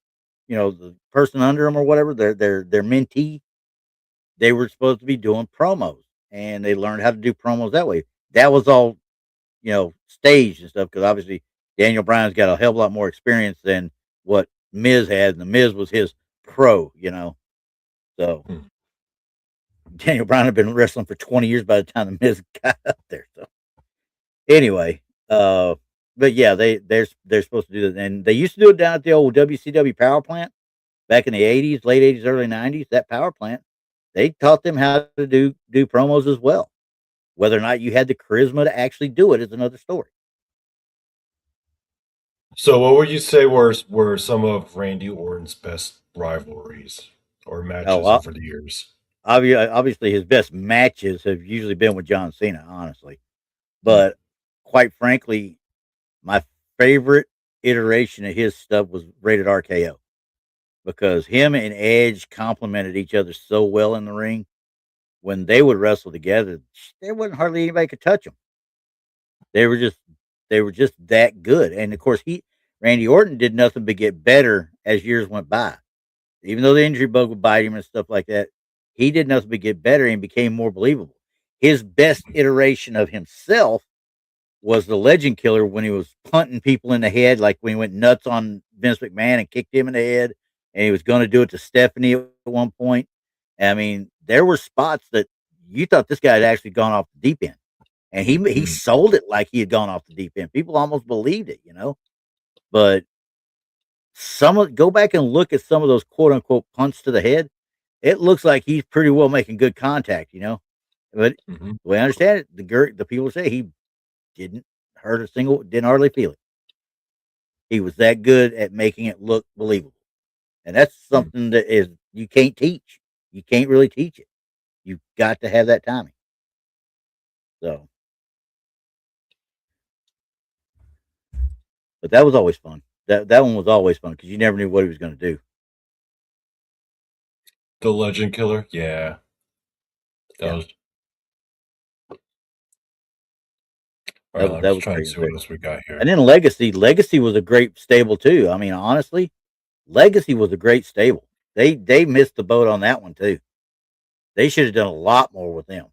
the person under them or whatever, their mentee. They were supposed to be doing promos, and they learned how to do promos that way. That was all staged and stuff because obviously Daniel Bryan's got a hell of a lot more experience than what Miz had, and the Miz was his pro. So Hmm. Daniel Bryan had been wrestling for 20 years by the time the Miz got up there. So anyway, but yeah, they're supposed to do that, and they used to do it down at the old WCW power plant back in the '80s, late '80s, early '90s. That power plant, they taught them how to do promos as well. Whether or not you had the charisma to actually do it is another story. So, what would you say were some of Randy Orton's best rivalries or Oh, matches over the years? obviously, his best matches have usually been with John Cena, honestly. Hmm. But quite frankly, my favorite iteration of his stuff was rated RKO because him and Edge complemented each other so well in the ring. When they would wrestle together, there wasn't hardly anybody could touch them. They were just they were just that good. And of course, Randy Orton did nothing but get better as years went by. Even though the injury bug would bite him and stuff like that, he did nothing but get better and became more believable. His best iteration of himself was the Legend Killer when he was punting people in the head, like when he went nuts on Vince McMahon and kicked him in the head, and he was going to do it to Stephanie at one point. I mean, there were spots that you thought this guy had actually gone off the deep end, and he Hmm. sold it like he had gone off the deep end. People almost believed it. But go back and look at some of those quote unquote punts to the head. It looks like he's pretty well making good contact. But Hmm. the way I understand it, the people say he didn't hardly feel it. He was that good at making it look believable. And that's Hmm. something that is you can't teach. You can't really teach it. You've got to have that timing. So, but that was always fun. That one was always fun because you never knew what he was going to do. The Legend Killer, yeah, that Yeah, was. All right, I'm that just was trying to great. see what else we got And here. then Legacy was a great stable too. I mean, honestly, Legacy was a great stable. They missed the boat on that one too. They should have done a lot more with them.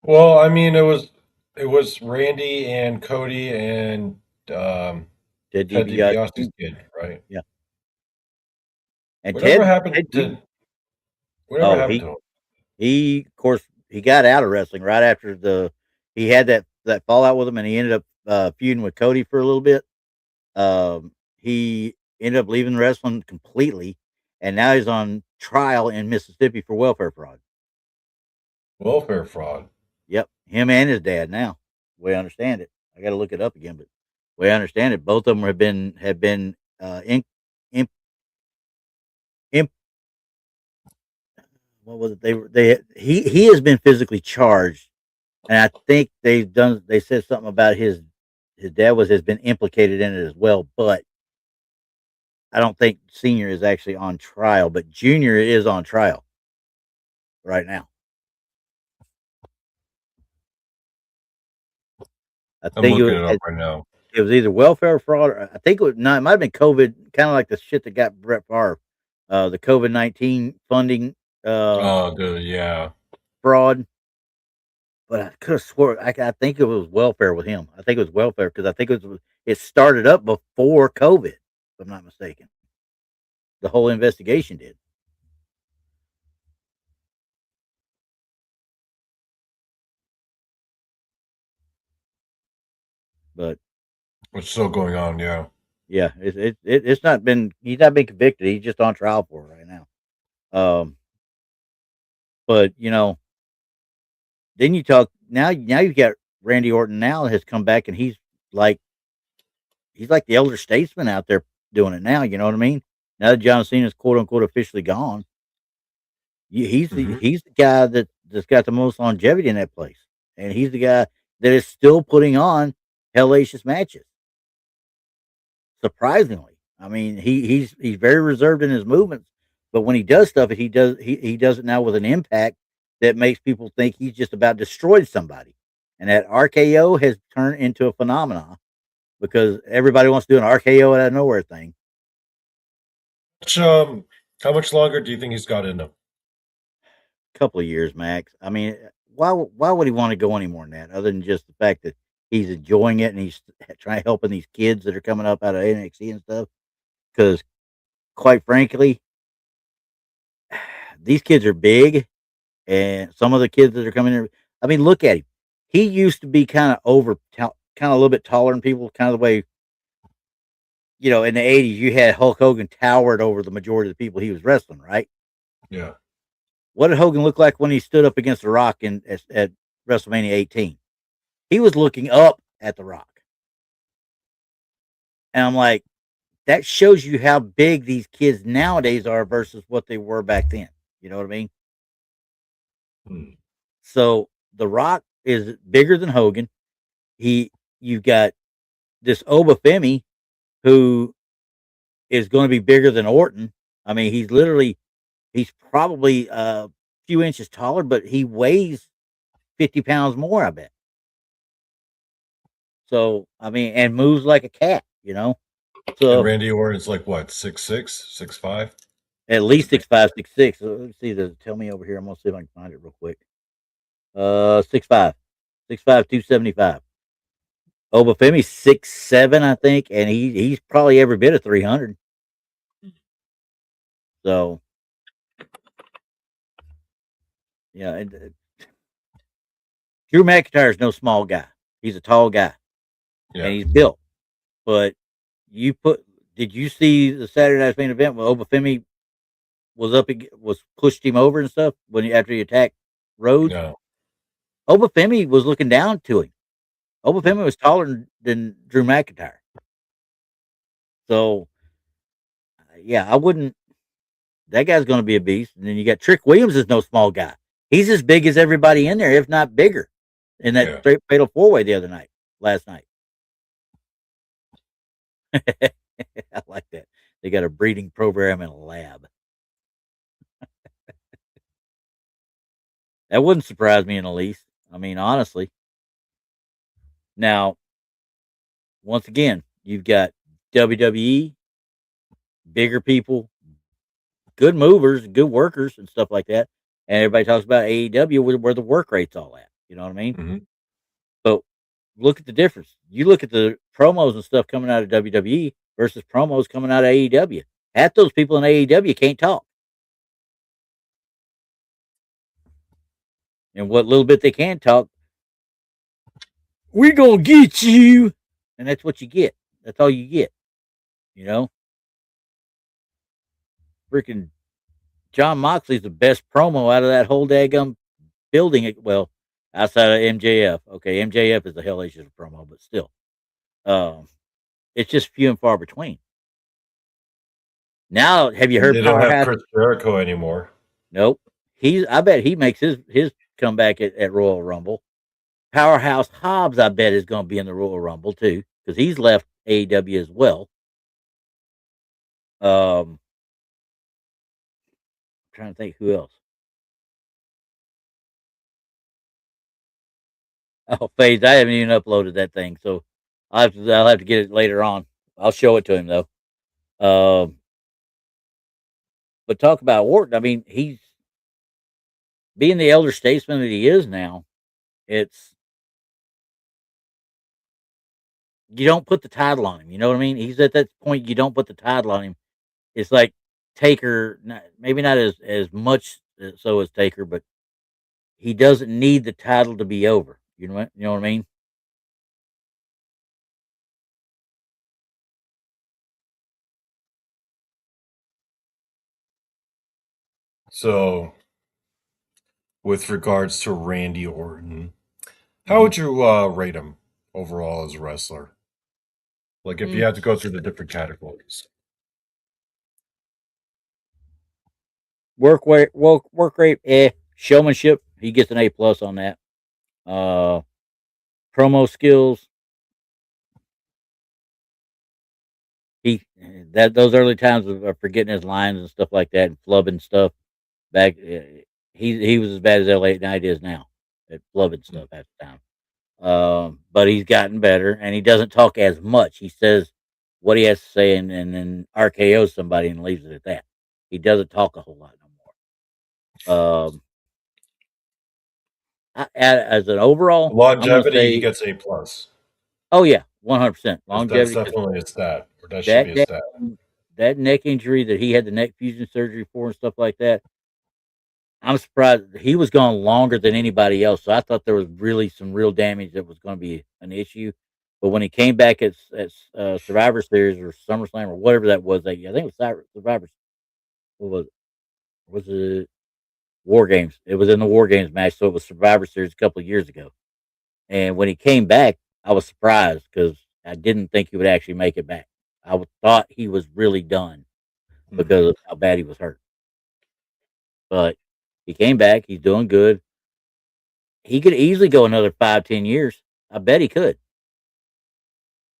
Well, I mean, it was Randy and Cody and um, Ted Ted DiBiase, DiBiase's kid, right? yeah, and Whatever happened Ted to Jr. whatever Oh, happened to him? he of course he got out of wrestling right after he had that fallout with him, and he ended up feuding with Cody for a little bit. He ended up leaving wrestling completely, and now he's on trial in Mississippi for welfare fraud. Welfare fraud. Yep, him and his dad now. The way I understand it, I got to look it up again, but the way I understand it, both of them have been in, in, what was it? He has been physically charged, and I think they said something about his dad has been implicated in it as well, but I don't think Senior is actually on trial, but Junior is on trial right now. I I'm think looking it up right now. It was either welfare fraud, or I think it was no, it might have been COVID, kind of like the shit that got Brett Favre, the COVID-19 funding Oh, yeah. fraud. But I could have swore I think it was welfare with him. I think it was welfare because I think it started up before COVID, if I'm not mistaken. The whole investigation did. But It's still going on, yeah. yeah, it's not been he's not been convicted. He's just on trial for it right now. Um, but then you talk now you got Randy Orton now has come back and like he's like the elder statesman out there doing it now. You know what I mean? Now that John Cena's quote unquote officially gone, Hmm. he's the guy that's got the most longevity in that place, and he's the guy that is still putting on hellacious matches. Surprisingly, I mean he's very reserved in his movements, but when he does stuff, he does it now with an impact that makes people think he's just about destroyed somebody, and that RKO has turned into a phenomenon because everybody wants to do an RKO out of nowhere thing. Which, how much longer do you think he's got in him? Couple of years max. I mean, why would he want to go any more than that, other than just the fact that he's enjoying it and he's trying helping these kids that are coming up out of NXT and stuff? Because quite frankly, these kids are big, and some of the kids that are coming in. I mean, look at him. He used to be kind of a little bit taller than people, kind of the way in the '80s you had Hulk Hogan towered over the majority of the people he was wrestling, right? Yeah. What did Hogan look like when he stood up against The Rock at WrestleMania 18? He was looking up at The Rock. And I'm like, that shows you how big these kids nowadays are versus what they were back then. You know what I mean? Hmm. So The Rock is bigger than Hogan. You've got this Obafemi who is going to be bigger than Orton. I mean, he's probably a few inches taller, but he weighs 50 pounds more, I bet. So, I mean, and moves like a cat. And So Randy Orton's like what, 6'6", 6'5"? at least 6'5", 6'6". Let's see. Tell me over here. I'm gonna see if I can find it real quick. 6'5", 6'5", 275. Obafemi's 6'7", I think, and he's probably every bit of 300. So yeah, Drew McIntyre is no small guy. He's a tall guy and Yeah. he's built. But you put, did you see the Saturday Night's main event when Obafemi was pushed him over and stuff after he attacked Rhodes? No. Obafemi was looking down to him. Obafemi was taller than Drew McIntyre. So, yeah, I wouldn't. That guy's going to be a beast. And then you got Trick Williams is no small guy. He's as big as everybody in there, if not bigger, in that Yeah. fatal four way last night. I like that. They got a breeding program in a lab. That wouldn't surprise me in the least. I mean, honestly. Now, once again, you've got WWE, bigger people, good movers, good workers, and stuff like that. And everybody talks about AEW where the work rate's all at. You know what I mean? Hmm. But look at the difference. You look at the promos and stuff coming out of WWE versus promos coming out of AEW. Half those people in AEW can't talk. And what little bit they can talk, we're going to get you. And that's what you get. That's all you get. You know? Freaking John Moxley's the best promo out of that whole daggum building. Well, outside of MJF. Okay, MJF is a hellacious promo, but still. Um, it's just few and far between. Now, have you heard They don't have Powerhouse? Chris Jericho anymore. Nope. I bet he makes his comeback at Royal Rumble. Powerhouse Hobbs, I bet, is going to be in the Royal Rumble too because he's left AEW as well. Trying to think who else. Oh, Phase, I haven't even uploaded that thing, so I'll have to get it later on. I'll show it to him though. Um, but talk about Orton. I mean, he's being the elder statesman that he is now. It's you don't put the title on him. You know what I mean? He's at that point. You don't put the title on him. It's like Taker, maybe not as much so as Taker, but he doesn't need the title to be over. You know what I mean? So, with regards to Randy Orton, how Hmm. would you rate him overall as a wrestler? Like, if you Mm, had to go through the different categories. work rate, showmanship. He gets an A+ on that. Uh, promo skills. He that those early times of forgetting his lines and stuff like that and flubbing stuff back. He was as bad as LA Knight is now at flubbing Hmm. stuff at the time. But he's gotten better, and he doesn't talk as much. He says what he has to say, and then RKO's somebody and leaves it at that. He doesn't talk a whole lot no more. As an overall, I'm going to Longevity, he say, gets A+. oh yeah, 100% That's longevity because definitely a stat, or that should be that a that stat. that neck injury that he had the neck fusion surgery for and stuff like that. I'm surprised he was gone longer than anybody else. So I thought there was really some real damage that was going to be an issue. But when he came back at Survivor Series or SummerSlam or whatever that was that year, I think it was Survivor. What was it? Was it War Games? It was in the War Games match, so it was Survivor Series a couple of years ago. And when he came back, I was surprised because I didn't think he would actually make it back. Thought he was really done Hmm. because of how bad he was hurt. But he came back. He's doing good. He could easily go another 5, 10 years. I bet he could.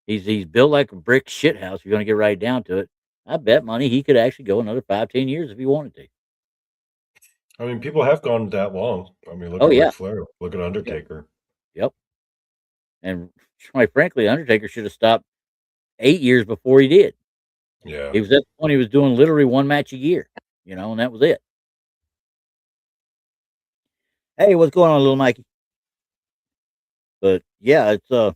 He's built like a brick shit house. If you're gonna get right down to it, I bet money he could actually go another 5, 10 years if he wanted to. I mean, people have gone that long. I mean, look Oh at yeah, Ric Flair, look at yep, Undertaker. yep. And quite frankly, Undertaker should have stopped 8 years before he did. Yeah. He was at the point he was doing literally one match a year, and that was it. Hey, what's going on, little Mikey? But yeah, it's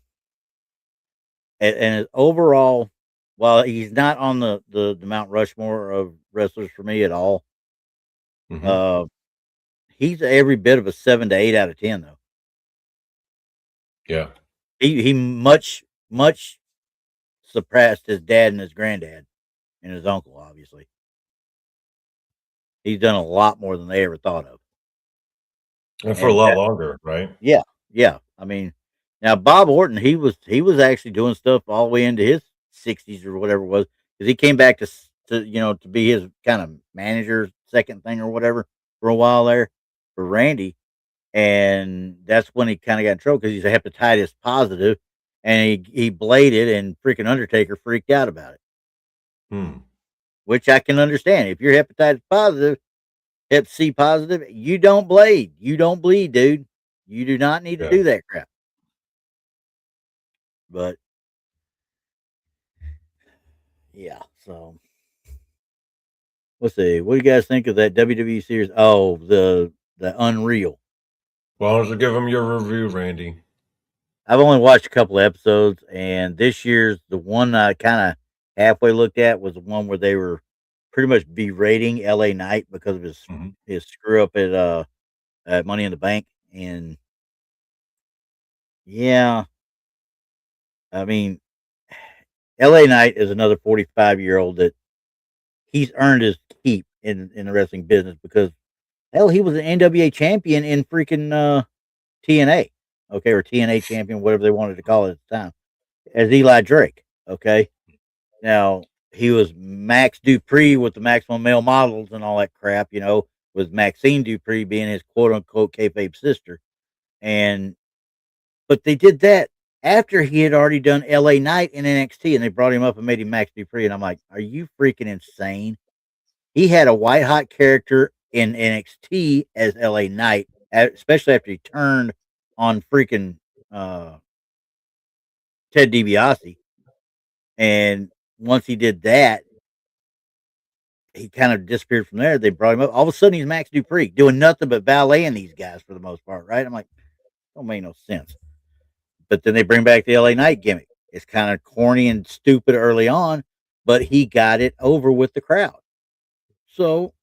and overall, while he's not on the Mount Rushmore of wrestlers for me at all, Hmm. uh, he's every bit of a 7 to 8 out of 10 though. Yeah. He much surpassed his dad and his granddad and his uncle. Obviously, he's done a lot more than they ever thought of. And for a And lot longer, right? yeah, yeah. I mean, now Bob Orton, he was actually doing stuff all the way into his 60s or whatever it was because he came back to be his kind of manager second thing or whatever for a while there for Randy, and that's when he kind of got in trouble because he's a hepatitis positive, and he bladed, and freaking Undertaker freaked out about it, Hmm. which I can understand. If you're hepatitis positive, Hep C positive, you don't blade, you don't bleed, dude. You do not need to Yeah. do that crap. But yeah, so let's see. What do you guys think of that WWE series? Oh, the Unreal. Why don't you give him your review, Randy? I've only watched a couple of episodes, and this year's the one I kind of halfway looked at was the one where they were pretty much berating LA Knight because of Hmm. his screw up at Money in the Bank. And yeah, I mean, LA Knight is another 45-year-old that he's earned his keep in the wrestling business because hell, he was an NWA champion in freaking TNA, okay, or TNA champion, whatever they wanted to call it at the time, as Eli Drake. Okay, now he was Max Dupree with the Maximum Male Models and all that crap, with Maxine Dupree being his quote unquote kayfabe sister, and but they did that after he had already done LA Knight in NXT, and they brought him up and made him Max Dupree, and I'm like, are you freaking insane? He had a white hot character in NXT as LA Knight, especially after he turned on freaking uh Ted DiBiase, and once he did that, he kind of disappeared from there. They brought him up. All of a sudden, he's Max Dupree doing nothing but valeting these guys for the most part, right? I'm like, don't make no sense. But then they bring back the LA Knight gimmick. It's kind of corny and stupid early on, but he got it over with the crowd. So,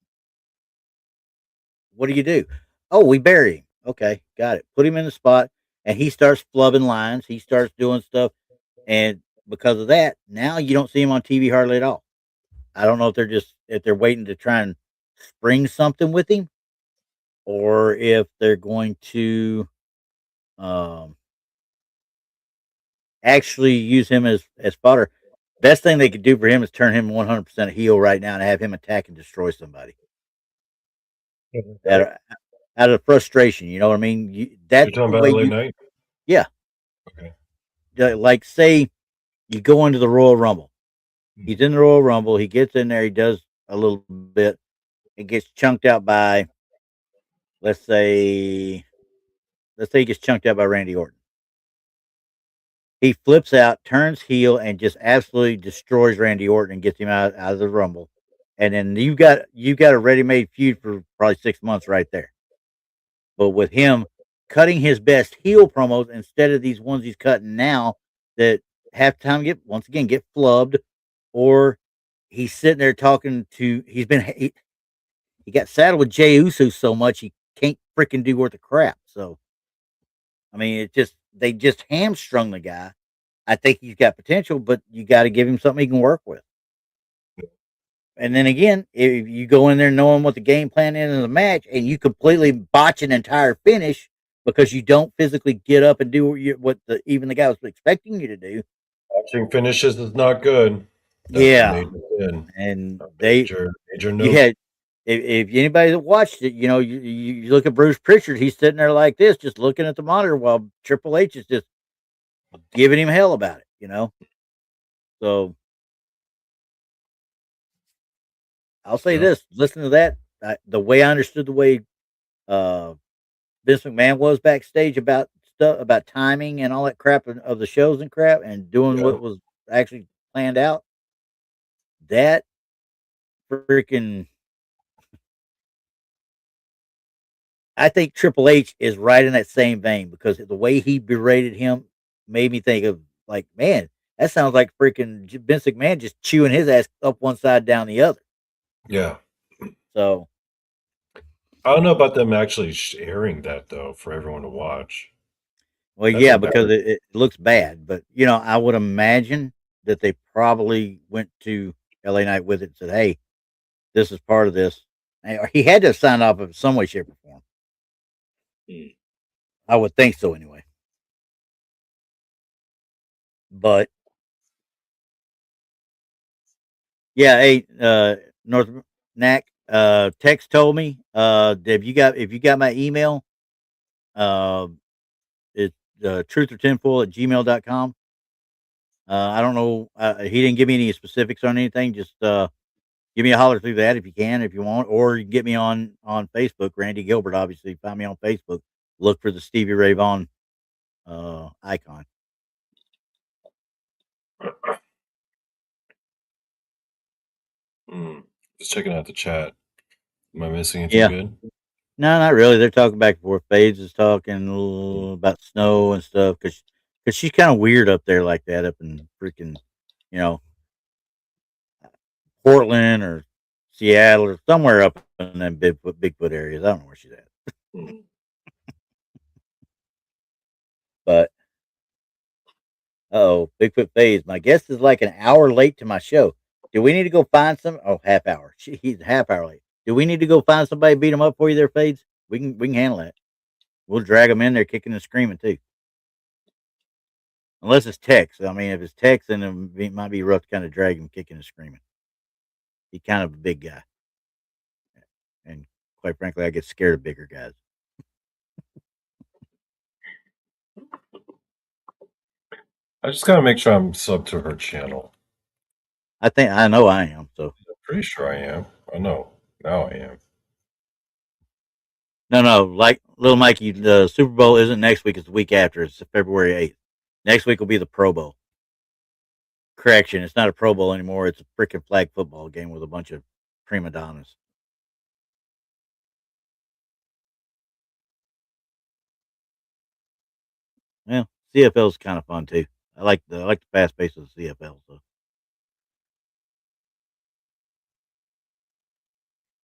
what do? Oh, we bury him. Okay, got it. Put him in the spot, and he starts flubbing lines. He starts doing stuff, and because of that, now you don't see him on TV hardly at all. I don't know if they're waiting to try and spring something with him, or if they're going to um, actually use him as fodder. Best thing they could do for him is turn him 100% heel right now and have him attack and destroy somebody out of, out of frustration. You know what I mean? You're That's talking the about way LA you. Knight? Yeah, Okay. like say you go into the Royal Rumble. Hmm. He's in the Royal Rumble. He gets in there. He does a little bit. It gets chunked out by let's say he gets chunked out by Randy Orton. He flips out, turns heel, and just absolutely destroys Randy Orton and gets him out of the Rumble. And then you got a ready made feud for probably 6 months right there. But with him cutting his best heel promos instead of these ones he's cutting now that half the time get flubbed, or he's sitting there talking to he got saddled with Jey Uso so much he can't freaking do worth a crap. So I mean, they just hamstrung the guy. I think he's got potential, but you got to give him something he can work with. And then again, if you go in there knowing what the game plan is in the match, and you completely botch an entire finish because you don't physically get up and do what even the guy was expecting you to do. Watching finishes is not good. That's a Yeah, major sin. and A major you no. had if anybody that watched it, you look at Bruce Pritchard, he's sitting there like this, just looking at the monitor while Triple H is just giving him hell about it. So I'll say Yeah. this: listen to that. The way I understood the way uh, Vince McMahon was backstage about stuff about timing and all that crap of the shows and crap, and doing Yeah. what was actually planned out. That freaking, I think Triple H is right in that same vein because the way he berated him made me think of like, man, that sounds like freaking Vince McMahon just chewing his ass up one side down the other. Yeah. So, I don't know about them actually airing that though for everyone to watch. well, That's yeah, because embarrassing. it looks bad, but I would imagine that they probably went to LA Knight with it and said, "Hey, this is part of this." Or he had to have signed off of some way, shape, or form. Mm. I would think so, anyway. But yeah, hey, North Knack, text told me, if you got my email, uh, it's truthertinfoil@gmail.com. I don't know. He didn't give me any specifics on anything. Just give me a holler through that if you can, if you want, or you can get me on Facebook, Randy Gilbert. Obviously, find me on Facebook. Look for the Stevie Ray Vaughan icon. Mm. Just checking out the chat. Am I missing anything Yeah, good? no, not really. They're talking back and forth. Fades is talking a little about snow and stuff because she's kind of weird up there like that up in freaking you know Portland or Seattle or somewhere up in them Bigfoot areas. I don't know where she's at, Mm. but oh, Bigfoot Phase. My guest is like an hour late to my show. Do we need to go find some? Oh, half hour. He's a half hour late. Do we need to go find somebody to beat him up for you there, Fades? We can handle that. We'll drag him in there kicking and screaming too. Unless it's Tex. I mean, if it's Tex, then it might be rough to kind of drag him kicking and screaming. He's kind of a big guy. And quite frankly, I get scared of bigger guys. I just gotta make sure I'm subbed to her channel. I know I am. So I'm pretty sure I am. I know. Now I am. no, like little Mikey, the Super Bowl isn't next week, it's the week after. It's February 8th. Next week will be the Pro Bowl. Correction, it's not a Pro Bowl anymore. It's a freaking flag football game with a bunch of prima donnas. Well, CFL is kind of fun too. I like the fast pace of the CFL. So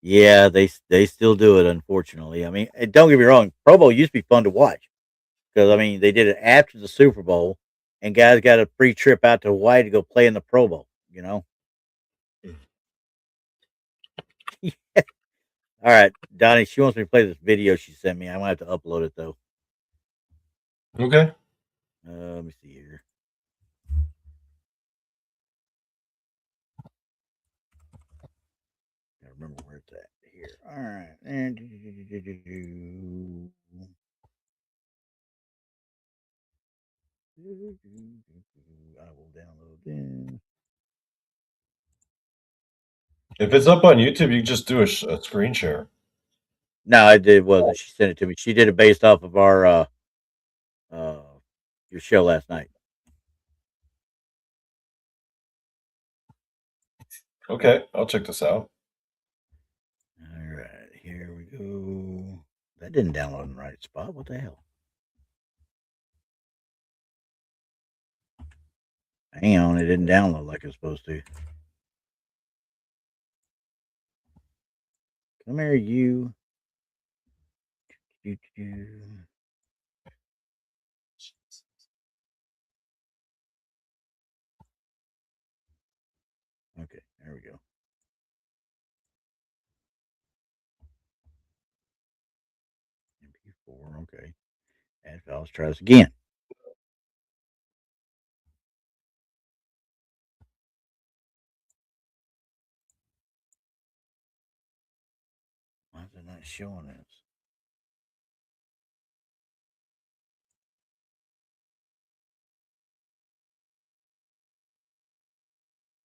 yeah, they still do it. Unfortunately, I mean, and don't get me wrong. Pro Bowl used to be fun to watch because I mean they did it after the Super Bowl, and guys got a free trip out to Hawaii to go play in the Pro Bowl. You know. All right, Donnie. She wants me to play this video she sent me. I'm gonna have to upload it though. Okay. Let me see here. I remember where it's at here. All right. And I will download this. If it's up on YouTube, you can just do a screen share. No, I did wasn't. She sent it to me. She did it based off of our uh your show last night. Okay, I'll check this out. All right, here we go. That didn't download in the right spot. What the hell? Hang on, it didn't download like it's supposed to. Come here, you. Okay, there we go. MP4, okay. And let's try this again. Why is it not showing this?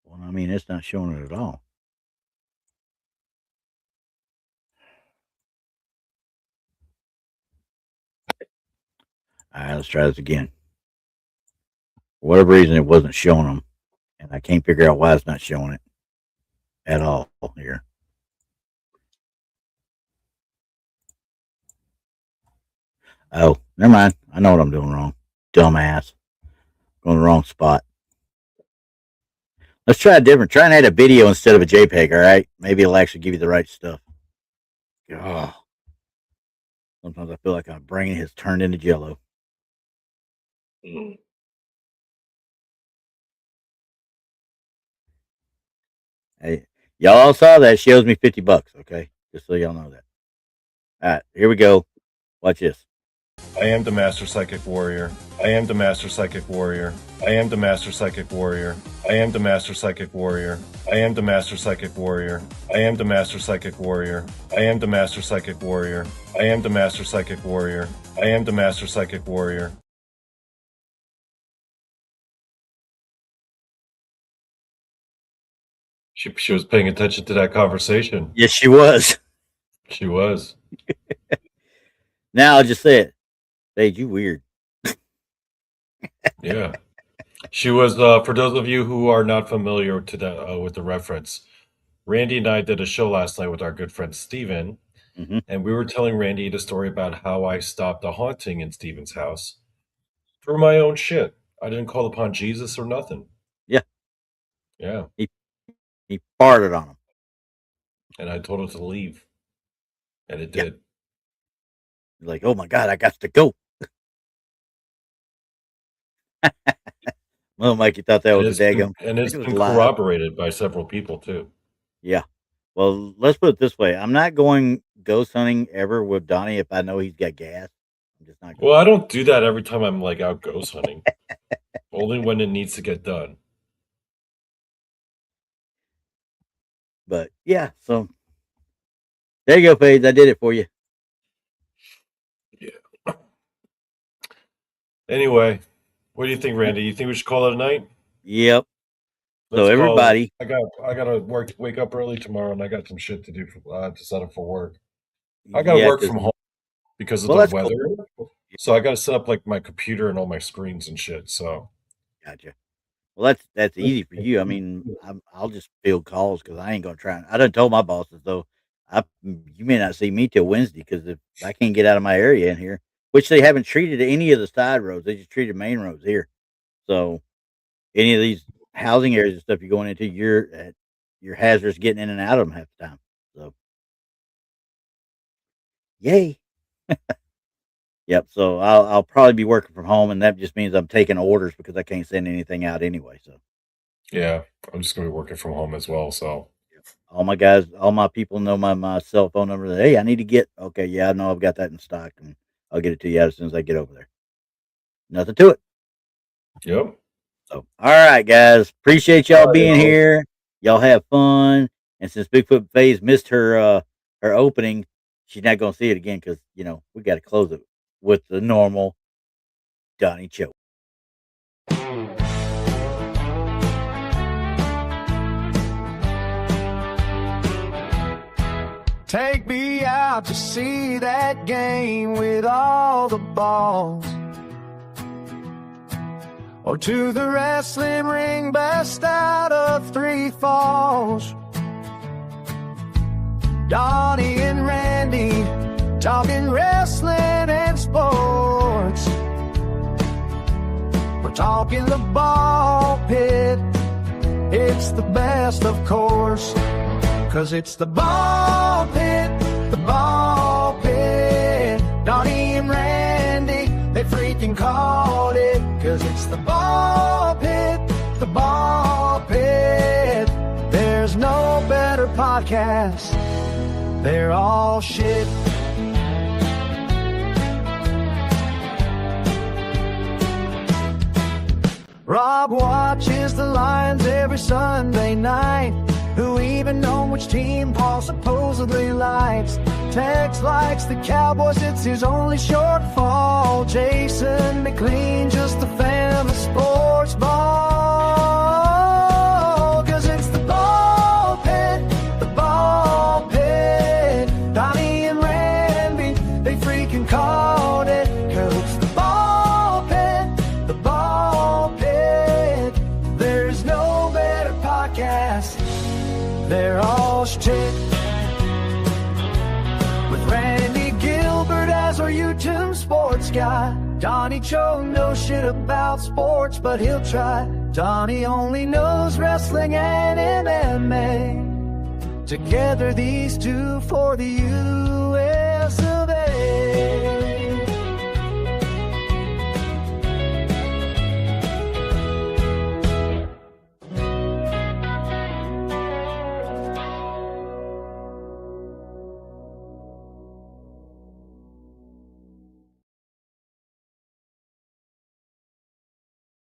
Well, I mean, it's not showing it at all. All right, let's try this again. For whatever reason, it wasn't showing them, and I can't figure out why it's not showing it at all here. Oh, never mind. I know what I'm doing wrong. Dumbass. Going the wrong spot. Let's try a different. Try and add a video instead of a JPEG, all right? Maybe it'll actually give you the right stuff. Oh. Sometimes I feel like my brain has turned into jello. Hey, y'all all saw that. She owes me $50, okay? Just so y'all know that. All right, here we go. Watch this. I am the Master Psychic Warrior. I am the Master Psychic Warrior. I am the Master Psychic Warrior. I am the Master Psychic Warrior. I am the Master Psychic Warrior. I am the Master Psychic Warrior. I am the Master Psychic Warrior. I am the Master Psychic Warrior. I am the Master Psychic Warrior. She was paying attention to that conversation. Yes, she was. She was. Now I'll just say it. Hey, you weird. Yeah. She was, for those of you who are not familiar to with the reference, Randy and I did a show last night with our good friend Steven, and we were telling Randy the story about how I stopped a haunting in Steven's house for my own shit. I didn't call upon Jesus or nothing. Yeah. Yeah. He farted on him. And I told him to leave. And it did. He's like, oh my God, I got to go. Well, Mike, you thought that was a daggum. And it's been corroborated by several people too. Yeah. Well, let's put it this way. I'm not going ghost hunting ever with Donnie if I know he's got gas. I'm just not going. Well, I don't do that every time I'm like out ghost hunting. Only when it needs to get done. But yeah, so there you go, Paige. I did it for you. Yeah. Anyway, what do you think, Randy? You think we should call it a night? Yep. So everybody, I gotta wake up early tomorrow, and I got some shit to do to set up for work. I gotta work from home because of the weather. Cool. So I got to set up like my computer and all my screens and shit. So Gotcha. Well, that's easy for you. I mean, I'll just field calls because I ain't gonna try. I done told my bosses though, you may not see me till Wednesday because if I can't get out of my area in here, which they haven't treated any of the side roads, they just treated main roads here. So any of these housing areas and stuff you're going into, you're hazardous getting in and out of them half the time. So yay. Yep. So I'll probably be working from home, and that just means I'm taking orders because I can't send anything out anyway. So yeah, I'm just gonna be working from home as well. So all my guys, all my people know my cell phone number. Hey, I need to get. Okay, yeah, I know I've got that in stock, and I'll get it to you as soon as I get over there. Nothing to it. yep. So all right, guys, appreciate All y'all right, being y'all. here. Y'all have fun. And since Bigfoot Faze missed her opening, she's not gonna see it again because we got to close it with the normal Donny choke. Take me out to see that game with all the balls, or to the wrestling ring, best out of three falls. Donny and Randy talking wrestling and sports. We're talking the ball pit. It's the best, of course, 'cause it's the ball pit, the ball pit. Donny and Randy, they freaking called it, 'cause it's the ball pit, the ball pit. There's no better podcast, they're all shit. Rob watches the Lions every Sunday night. Who even know which team Paul supposedly likes? Tex likes the Cowboys, it's his only shortfall. Jason McLean, just a fan of sports ball. 'Cause it's the ball pit, the ball pit. Donny and Randy, they freaking called it. 'Cause it's the ball pit, the ball pit. There's no better podcast, they're all shit. With Randy Gilbert as our YouTube sports guy. Donny Cho knows shit about sports, but he'll try. Donny only knows wrestling and MMA. Together these two for the US